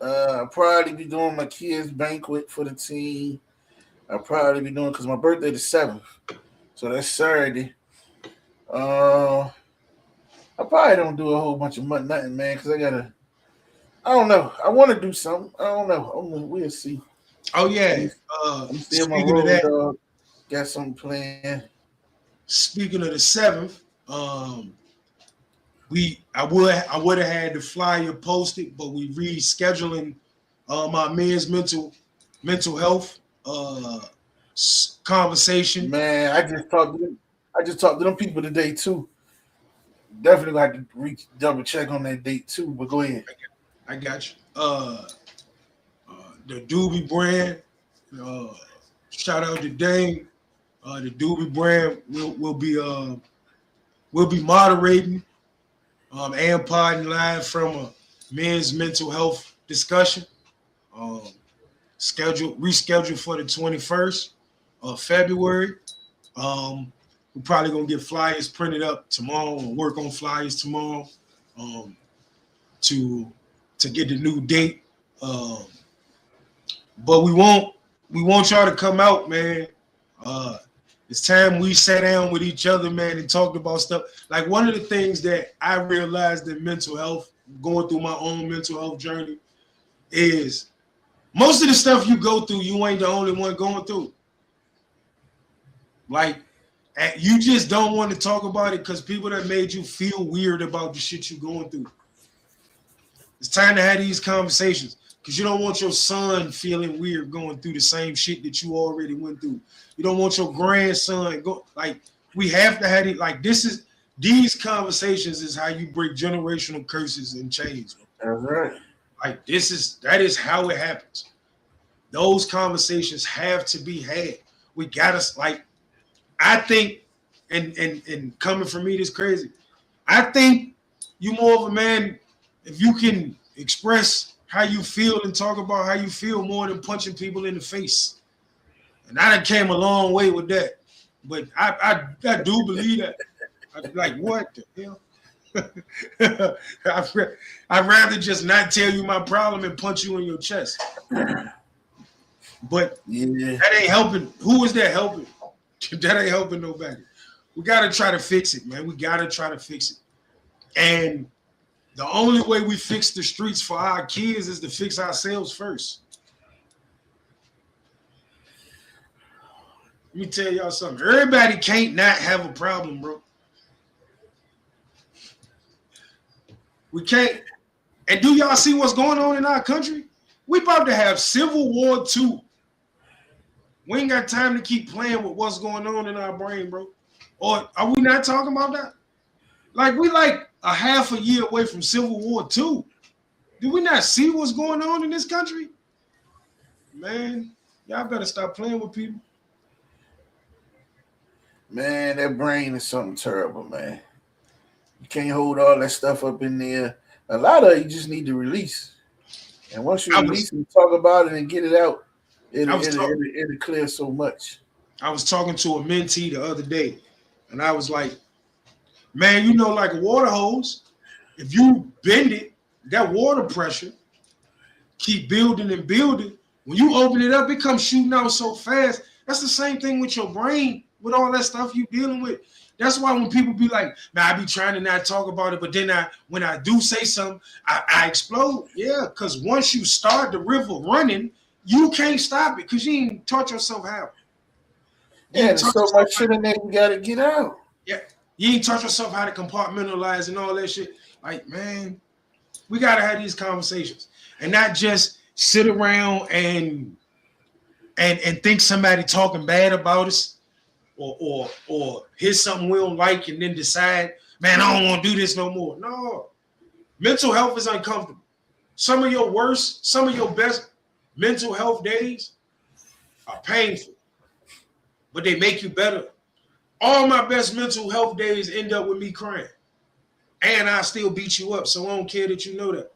I'll probably be doing my kids' banquet for the team. I'll probably be doing because my birthday the 7th, so that's Saturday. I probably don't do a whole bunch of nothing, man, because I don't know. I want to do something. I don't know. We'll see. Oh yeah. I'm still my Speaking of that, dog. Got something planned. speaking of the 7th, I would have had the flyer posted, but we rescheduling my men's mental health conversation. Man, I just talked to them people today too. Definitely like to double check on that date too. But go ahead. I got you. The Doobie brand. Shout out to Dane. The Doobie brand will be moderating and podding live from a men's mental health discussion. Rescheduled for the 21st of February. We're probably gonna get flyers printed up tomorrow and work on flyers tomorrow to get the new date. But we want y'all to come out, man. It's time we sat down with each other, man, and talked about stuff. Like one of the things that I realized in mental health, going through my own mental health journey, is most of the stuff you go through, you ain't the only one going through. Like, you just don't want to talk about it because people that made you feel weird about the shit you're going through. It's time to have these conversations because you don't want your son feeling weird going through the same shit that you already went through. You don't want your grandson go like. We have to have it like this. These conversations is how you break generational curses and chains. That's right. Like that is how it happens. Those conversations have to be had. We gotta like. I think, and coming from me, this crazy. I think you more of a man if you can express how you feel and talk about how you feel more than punching people in the face. And I done came a long way with that. But I do believe that. Like, what the hell? I'd rather just not tell you my problem and punch you in your chest. But Yeah. that ain't helping. Who is that helping? That ain't helping nobody. We got to try to fix it, man. We got to try to fix it. And the only way we fix the streets for our kids is to fix ourselves first. Let me tell y'all something. Everybody can't not have a problem, bro. We can't. And do y'all see what's going on in our country? We about to have Civil War II. We ain't got time to keep playing with what's going on in our brain, bro. Or are we not talking about that? Like, we like a half a year away from Civil War II. Do we not see what's going on in this country? Man, y'all better stop playing with people. Man, that brain is something terrible, man. You can't hold all that stuff up in there. A lot of it you just need to release. And once you release and talk about it and get it out, it'll clear so much. I was talking to a mentee the other day, and I was like, man, you know, like a water hose, if you bend it, that water pressure keep building and building. When you open it up, it comes shooting out so fast. That's the same thing with your brain, with all that stuff you dealing with. That's why when people be like, man, I be trying to not talk about it, but then when I do say something, I explode. Yeah, because once you start the river running, you can't stop it because you ain't taught yourself how. Yeah, there's so much shit in there you gotta get out. Yeah, you ain't taught yourself how to compartmentalize and all that shit. Like, man, we gotta have these conversations and not just sit around and think somebody talking bad about us or hear something we don't like and then decide, man, I don't want to do this no more. No, mental health is uncomfortable. Some of your worst, some of your best mental health days are painful, but they make you better. All my best mental health days end up with me crying. And I still beat you up, so I don't care that you know that.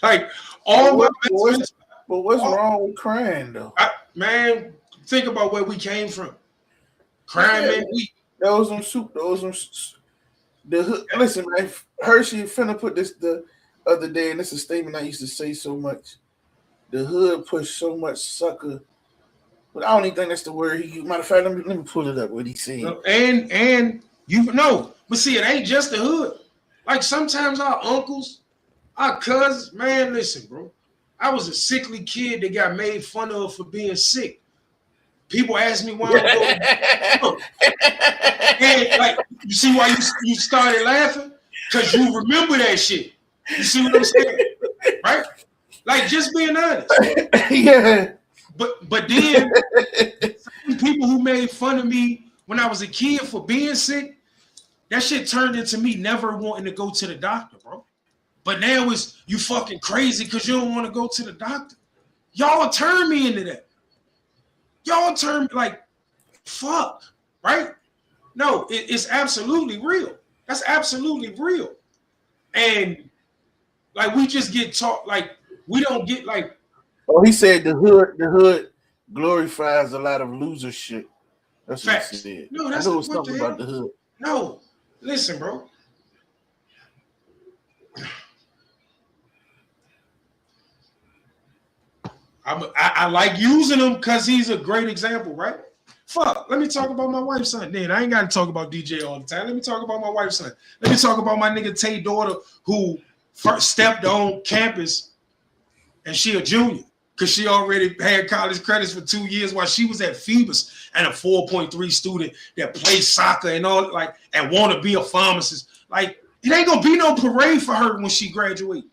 Like, all my best But what's wrong with crying, though? Man, think about where we came from. Crying, man, Listen, man, Hershey finna put this the other day, and this is a statement I used to say so much. The hood pushed so much sucker. But I don't even think that's the word he used. Matter of fact, let me pull it up what he said. And you know, but see, it ain't just the hood. Like sometimes our uncles, our cousins, man, listen, bro. I was a sickly kid that got made fun of for being sick. People ask me why I'm going. And like, you see why you started laughing? Because you remember that shit. You see what I'm saying? Right? Like, just being honest. Yeah. But then people who made fun of me when I was a kid for being sick, that shit turned into me never wanting to go to the doctor, bro. But now it's you fucking crazy because you don't want to go to the doctor. Y'all turn me into that. Y'all turn like, fuck, right? No, it's absolutely real. That's absolutely real. And like we just get taught, like we don't get like. Oh, he said the hood glorifies a lot of loser shit. That's facts. What he said. No, that's what something about the hood. No, listen, bro. I like using him because he's a great example, right? Fuck, let me talk about my wife's son. Then I ain't got to talk about DJ all the time. Let me talk about my wife's son. Let me talk about my nigga Tay daughter who first stepped on campus and she a junior because she already had college credits for 2 years while she was at Phoebus and a 4.3 student that plays soccer and all like and want to be a pharmacist. Like it ain't gonna be no parade for her when she graduates.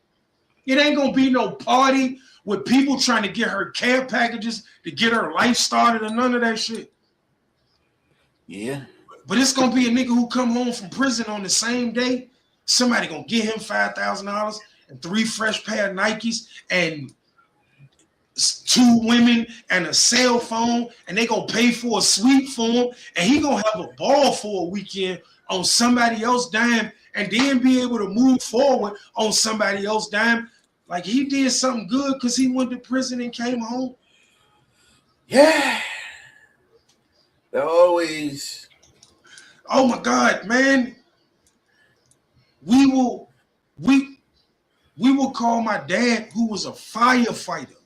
It ain't gonna be no party with people trying to get her care packages to get her life started or none of that shit. Yeah. But it's going to be a nigga who come home from prison on the same day. Somebody going to give him $5,000 and 3 fresh pair of Nikes and 2 women and a cell phone. And they going to pay for a suite for him. And he going to have a ball for a weekend on somebody else's dime and then be able to move forward on somebody else's dime. Like he did something good because he went to prison and came home. Yeah. They're always. Oh my God, man. We will call my dad, who was a firefighter.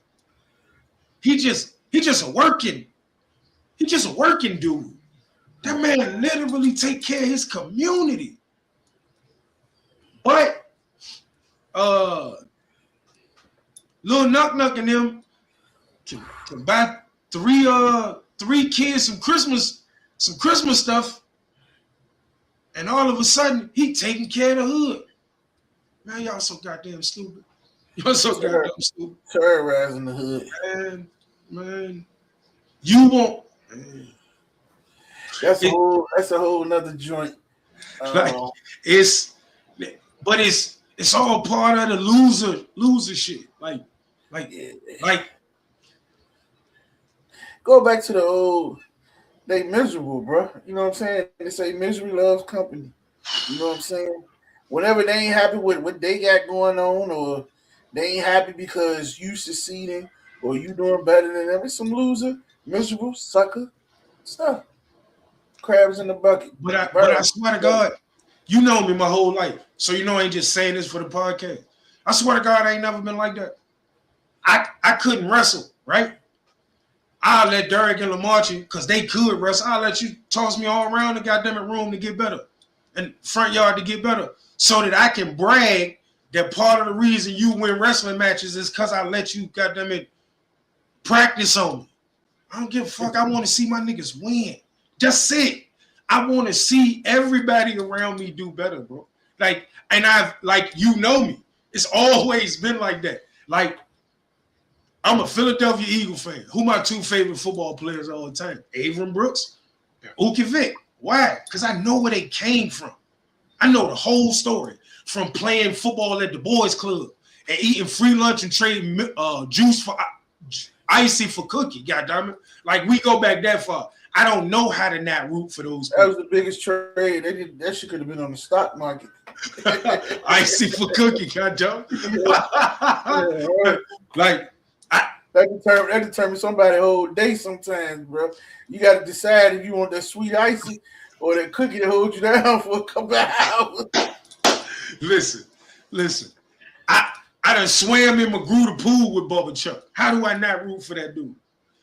He just a working dude. That man literally take care of his community. But Lil Nuck and them can buy 3 kids some Christmas stuff, and all of a sudden he taking care of the hood. Man, y'all so goddamn stupid. Y'all so goddamn stupid. Terrorizing the hood. Man, you won't. Man. That's a whole nother joint. Like it's all part of the loser shit. Like go back to the old they miserable, bro. You know what I'm saying? They say misery loves company. You know what I'm saying? Whenever they ain't happy with what they got going on, or they ain't happy because you succeeding or you doing better than them, it's some loser, miserable, sucker stuff. Crabs in the bucket. But I swear to God, you know me my whole life. So you know I ain't just saying this for the podcast. I swear to God, I ain't never been like that. I couldn't wrestle, right? I'll let Derek and Lamarche, because they could wrestle, I'll let you toss me all around the goddamn room to get better. And front yard to get better. So that I can brag that part of the reason you win wrestling matches is because I let you goddamn it practice on me. I don't give a fuck. I want to see my niggas win. That's it. I want to see everybody around me do better, bro. Like, and I've, like, you know me. It's always been like that. Like, I'm a Philadelphia Eagle fan. Who my two favorite football players all the time? Avram Brooks and Uki Vick. Why? Because I know where they came from. I know the whole story from playing football at the boys' club and eating free lunch and trading juice for icy for cookie. Goddamn it! Like we go back that far. I don't know how to not root for those people. That was the biggest trade. That shit could have been on the stock market. Icy for cookie, goddamn. Like that determines somebody whole day sometimes, bro. You got to decide if you want that sweet icy or that cookie to hold you down for a couple of hours. Listen. I done swam in Magruder pool with Bubba Chuck. How do I not root for that dude?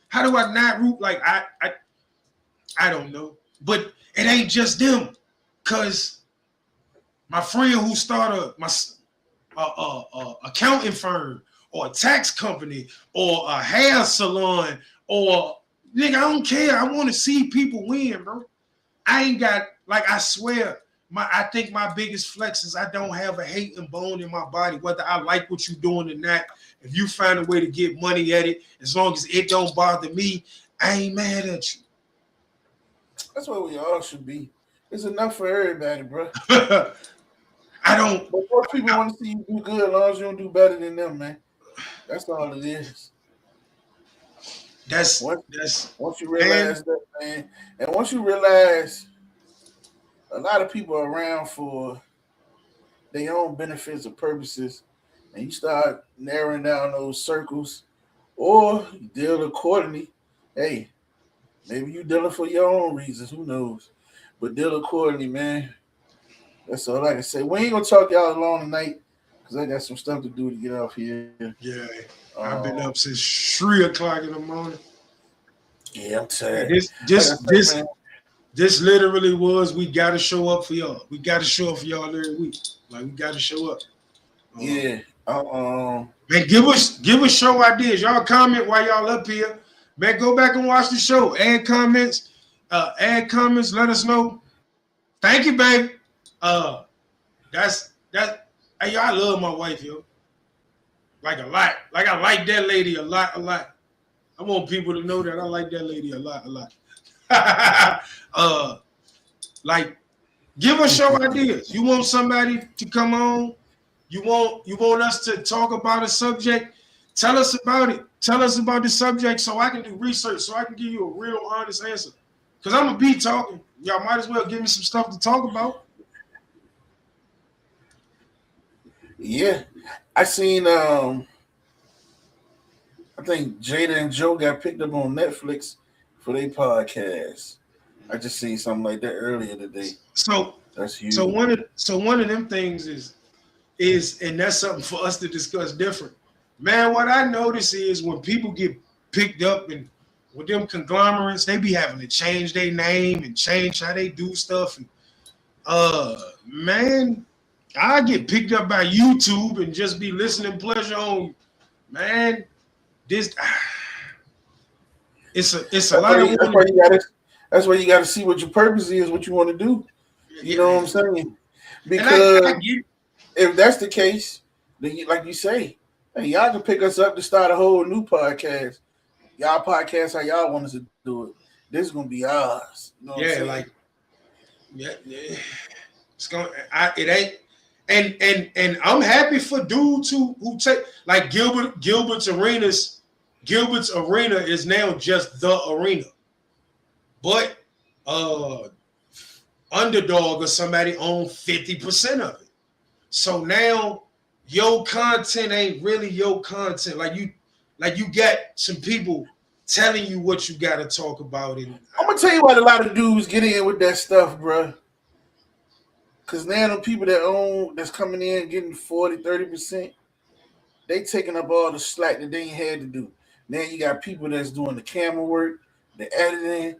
How do I not root? Like I don't know. But it ain't just them. Cause my friend who started my accounting firm or a tax company or a hair salon or nigga, I don't care. I want to see people win, bro. I ain't got, like, I swear, I think my biggest flex is I don't have a hating bone in my body, whether I like what you're doing or not. If you find a way to get money at it, as long as it don't bother me, I ain't mad at you. That's what we all should be. It's enough for everybody, bro. I don't. But most people want to see you do good as long as you don't do better than them, man. That's all it is. Once you realize that, man, and once you realize a lot of people are around for their own benefits or purposes, and you start narrowing down those circles, or you deal accordingly. Hey, maybe you dealing for your own reasons, who knows? But deal accordingly, man. That's all I can say. We ain't gonna talk y'all along tonight because I got some stuff to do to get off here. Yeah, I've been up since 3 o'clock in the morning. Yeah, I'm tired. This literally was, we got to show up for y'all. We got to show up for y'all every week. Like, we got to show up. Yeah. Man, give us show ideas. Y'all comment while y'all up here. Man, go back and watch the show. Add comments. Let us know. Thank you, baby. That's hey, yo, I love my wife, yo. Like a lot. Like I like that lady a lot. I want people to know that I like that lady a lot. Like, give us show ideas. You want somebody to come on? You want us to talk about a subject? Tell us about it. Tell us about the subject so I can do research, so I can give you a real honest answer. Because I'm going to be talking. Y'all might as well give me some stuff to talk about. Yeah. I seen I think Jada and Joe got picked up on Netflix for their podcast. I just seen something like that earlier today. So that's huge. So one of them things is and that's something for us to discuss different. Man, what I notice is when people get picked up and with them conglomerates, they be having to change their name and change how they do stuff. And man, I get picked up by YouTube and just be listening pleasure on, man. This it's a lot of that's why you gotta see what your purpose is, what you want to do. You know what I'm saying? Because if that's the case, then like you say, hey, y'all can pick us up to start a whole new podcast. Y'all podcast how y'all want us to do it. This is gonna be ours. You know what I'm saying? Like it's gonna it ain't. And I'm happy for dudes who take, like Gilbert's Arena is now just the arena. But Underdog or somebody own 50% of it. So now your content ain't really your content. Like you got some people telling you what you got to talk about. And I'm gonna tell you why a lot of dudes get in with that stuff, bro. Cause now the people that's coming in getting 40, 30%, they taking up all the slack that they ain't had to do. Now you got people that's doing the camera work, the editing,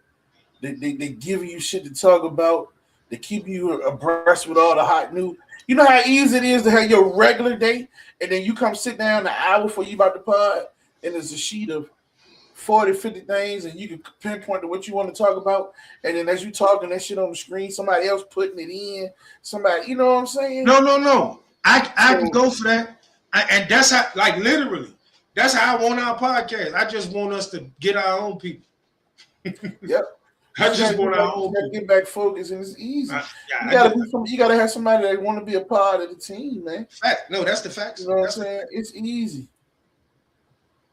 they give you shit to talk about, they keep you abreast with all the hot news. You know how easy it is to have your regular day, and then you come sit down an hour before you about to pod, and there's a sheet of 40, 50 things, and you can pinpoint to what you want to talk about. And then as you talking that shit on the screen, somebody else putting it in. Somebody, you know what I'm saying? No. I can go for that. And that's how, like, literally, that's how I want our podcast. I just want us to get our own people. Yep. I just want our own people. Get back focused, and it's easy. You gotta have somebody that want to be a part of the team, man. Fact. No, that's the facts. You know what I'm saying? It's easy.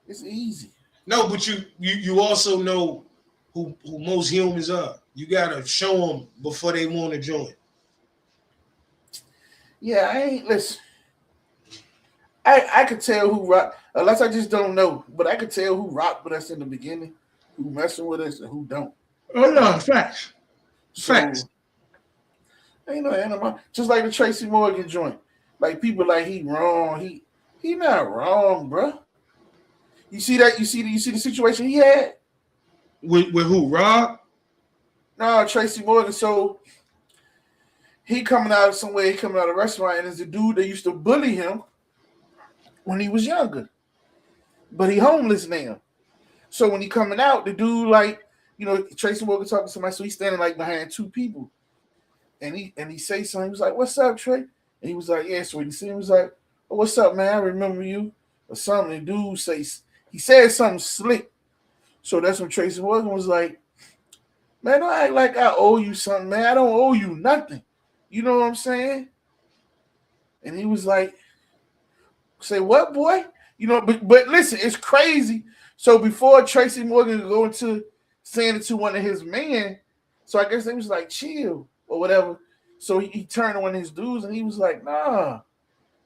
It's easy. No, but you also know who most humans are. You gotta show them before they want to join. Yeah, listen. I could tell who rock, unless I just don't know, but I could tell who rocked with us in the beginning, who messing with us, and who don't. Oh no, facts. Facts. Ain't no animal. Just like the Tracy Morgan joint. Like people like he wrong. He not wrong, bro. You see that? You see the situation he had? With who? Rob? No, Tracy Morgan. So he coming out of somewhere, he coming out of a restaurant, and there's a dude that used to bully him when he was younger. But he homeless now. So when he coming out, the dude, like, you know, Tracy Morgan talking to somebody, so he's standing like behind two people. And he say something, he was like, "What's up, Trey?" And he was like, "Yeah, sweetie." He was like, "Oh, what's up, man? I remember you." Or something. The dude he said something slick. So that's when Tracy Morgan was like, "Man, don't act like I owe you something, man. I don't owe you nothing." You know what I'm saying? And he was like, "Say what, boy?" You know, but listen, it's crazy. So before Tracy Morgan could go into saying it to one of his men, so I guess they was like, chill or whatever. So he turned to one of his dudes and he was like, "Nah,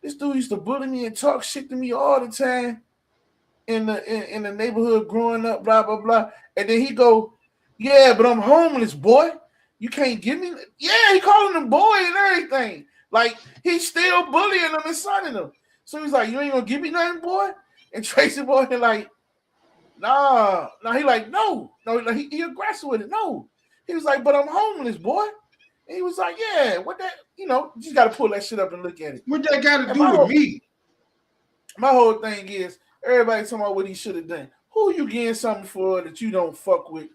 this dude used to bully me and talk shit to me all the time in the neighborhood growing up, blah, blah, blah." And then he go, "Yeah, but I'm homeless, boy. You can't give me." Yeah, he calling him boy and everything. Like, he's still bullying him and sonning him. So he's like, "You ain't gonna give me nothing, boy?" And Tracy Morgan like, nah. He like, no, like, he aggressive with it. No. He was like, "But I'm homeless, boy." And he was like, "Yeah, what that, you just got to pull that shit up and look at it." What that got to do with me? My whole thing is, everybody talking about what he should have done. Who you getting something for that you don't fuck with?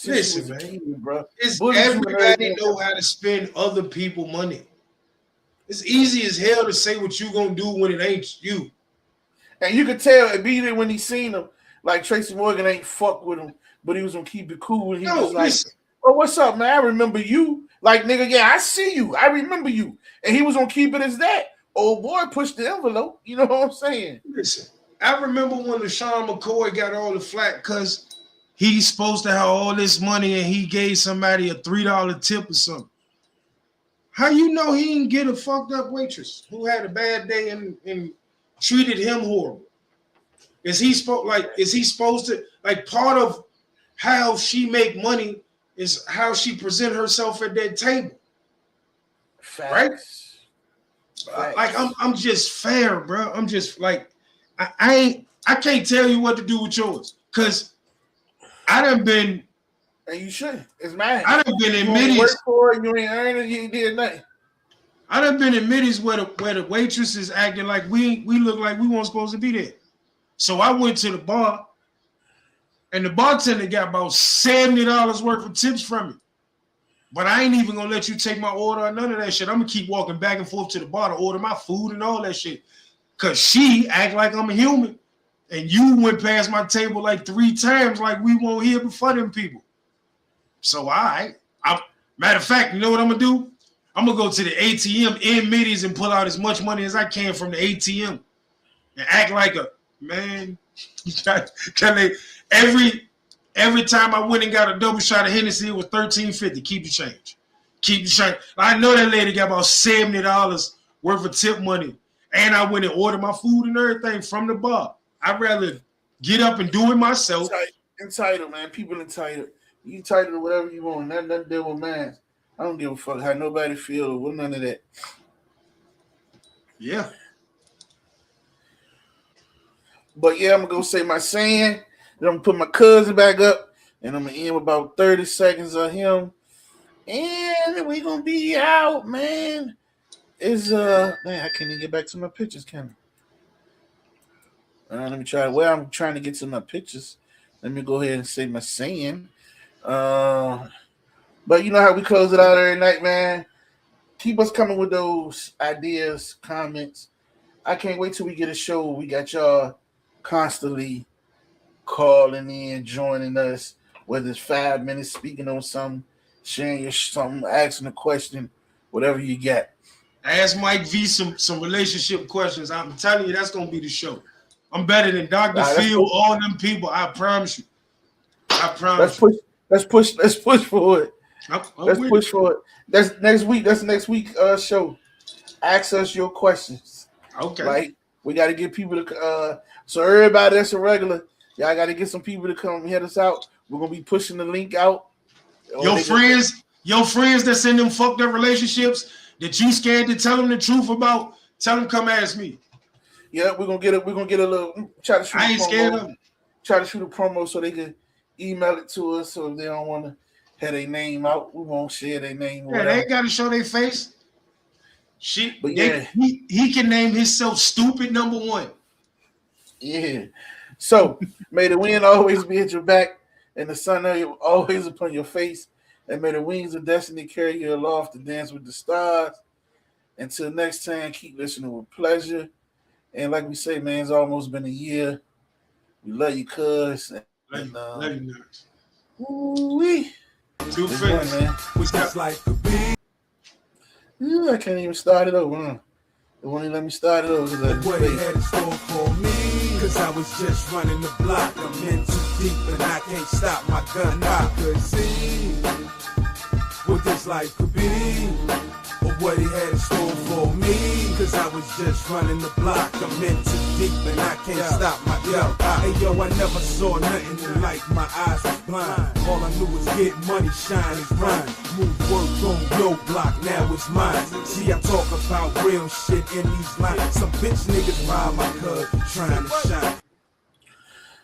Listen, man, kid, bro. Everybody know how to spend other people money. It's easy as hell to say what you gonna do when it ain't you. And you could tell immediately when he seen him, like Tracy Morgan ain't fuck with him, but he was gonna keep it cool. And he was like, listen. "Oh, what's up, man? I remember you." Like, nigga, yeah, I see you. I remember you. And he was gonna keep it as that. Old boy pushed the envelope. You know what I'm saying? Listen, I remember when LaShawn McCoy got all the flack because he's supposed to have all this money and he gave somebody a $3 tip or something. How you know he didn't get a fucked up waitress who had a bad day and treated him horrible? Is he supposed to, like, part of how she make money is how she present herself at that table? Facts. Right? Facts. Like, I'm just fair, bro. I'm just like, I can't tell you what to do with yours, because I done been, and you should. It's mine. I done been in you middies. Work for it, you ain't earning, you ain't did nothing. I done been in middies where the waitress is acting like we look like we weren't supposed to be there. So I went to the bar, and the bartender got about $70 worth of tips from me. But I ain't even gonna let you take my order or none of that shit. I'm gonna keep walking back and forth to the bar to order my food and all that shit. Cause she act like I'm a human. And you went past my table like 3 times like we won't hear before them people. So matter of fact, you know what I'm gonna do? I'm gonna go to the ATM in middies and pull out as much money as I can from the ATM and act like a man. Every time I went and got a double shot of Hennessy, it was $13.50. Keep the change. Keep the change. I know that lady got about $70 worth of tip money, and I went and ordered my food and everything from the bar. I'd rather get up and do it myself. Entitled, man. People entitled. You entitled to whatever you want. Nothing to do with man. I don't give a fuck how nobody feel or none of that. Yeah. But yeah, I'm gonna go say my saying. Then I'm gonna put my cousin back up, and I'm gonna end with about 30 seconds of him. And we gonna be out, man. Is man, I can't even get back to my pictures, can I? Let me try. Well, I'm trying to get to my pictures. Let me go ahead and say my saying. But you know how we close it out every night, man. Keep us coming with those ideas, comments. I can't wait till we get a show. We got y'all constantly calling in, joining us, whether it's 5 minutes, speaking on something, sharing your something, asking a question, whatever you got. Ask Mike V some relationship questions. I'm telling you, that's gonna be the show. I'm better than Dr. Phil, all them people. I promise you. I promise. Let's push for it. Let's push for it. That's next week. That's next week show. Ask us your questions. Okay. Like we got to get people to. So everybody that's a regular, y'all got to get some people to come hit us out. We're gonna be pushing the link out. Your friends that's in them fucked up relationships that you scared to tell them the truth about, tell them come ask me. Yeah, we're gonna get a little. Try to shoot. I ain't scared of them. Try to shoot a promo so they can email it to us. So if they don't want to have their name out, we won't share their name. Yeah, they ain't got to show their face. But yeah, he can name himself stupid number 1. Yeah. So may the wind always be at your back and the sun always upon your face. And may the wings of destiny carry you aloft to dance with the stars. Until next time, keep listening with pleasure. And like we say, man, it's almost been a year. We love you, cuz. Love you, nuts. Ooh-wee. Two friends, man. We got like I can't even start it over, huh? They won't even let me start it over. What he had in store for me, cause I was just running the block. I'm in too deep and I can't stop my gun. I could see what this life could be, or what he had in store for me, cause I was just running the block. I'm in too deep and I can't stop my gun. Hey yo, I never saw nothing in life, my eyes was blind. All I knew was get money, shine and grind. Move work on your block, now it's mine. See, I talk about real shit in these lines. Some bitch niggas rob my cuz, trying to shine.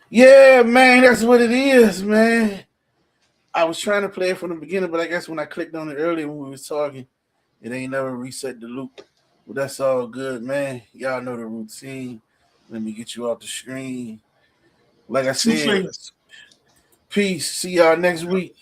Yeah, man, that's what it is, man. I was trying to play it from the beginning, but I guess when I clicked on it earlier when we was talking, it ain't never reset the loop. Well, that's all good, man. Y'all know the routine. Let me get you off the screen. Like I said, peace. See y'all next week.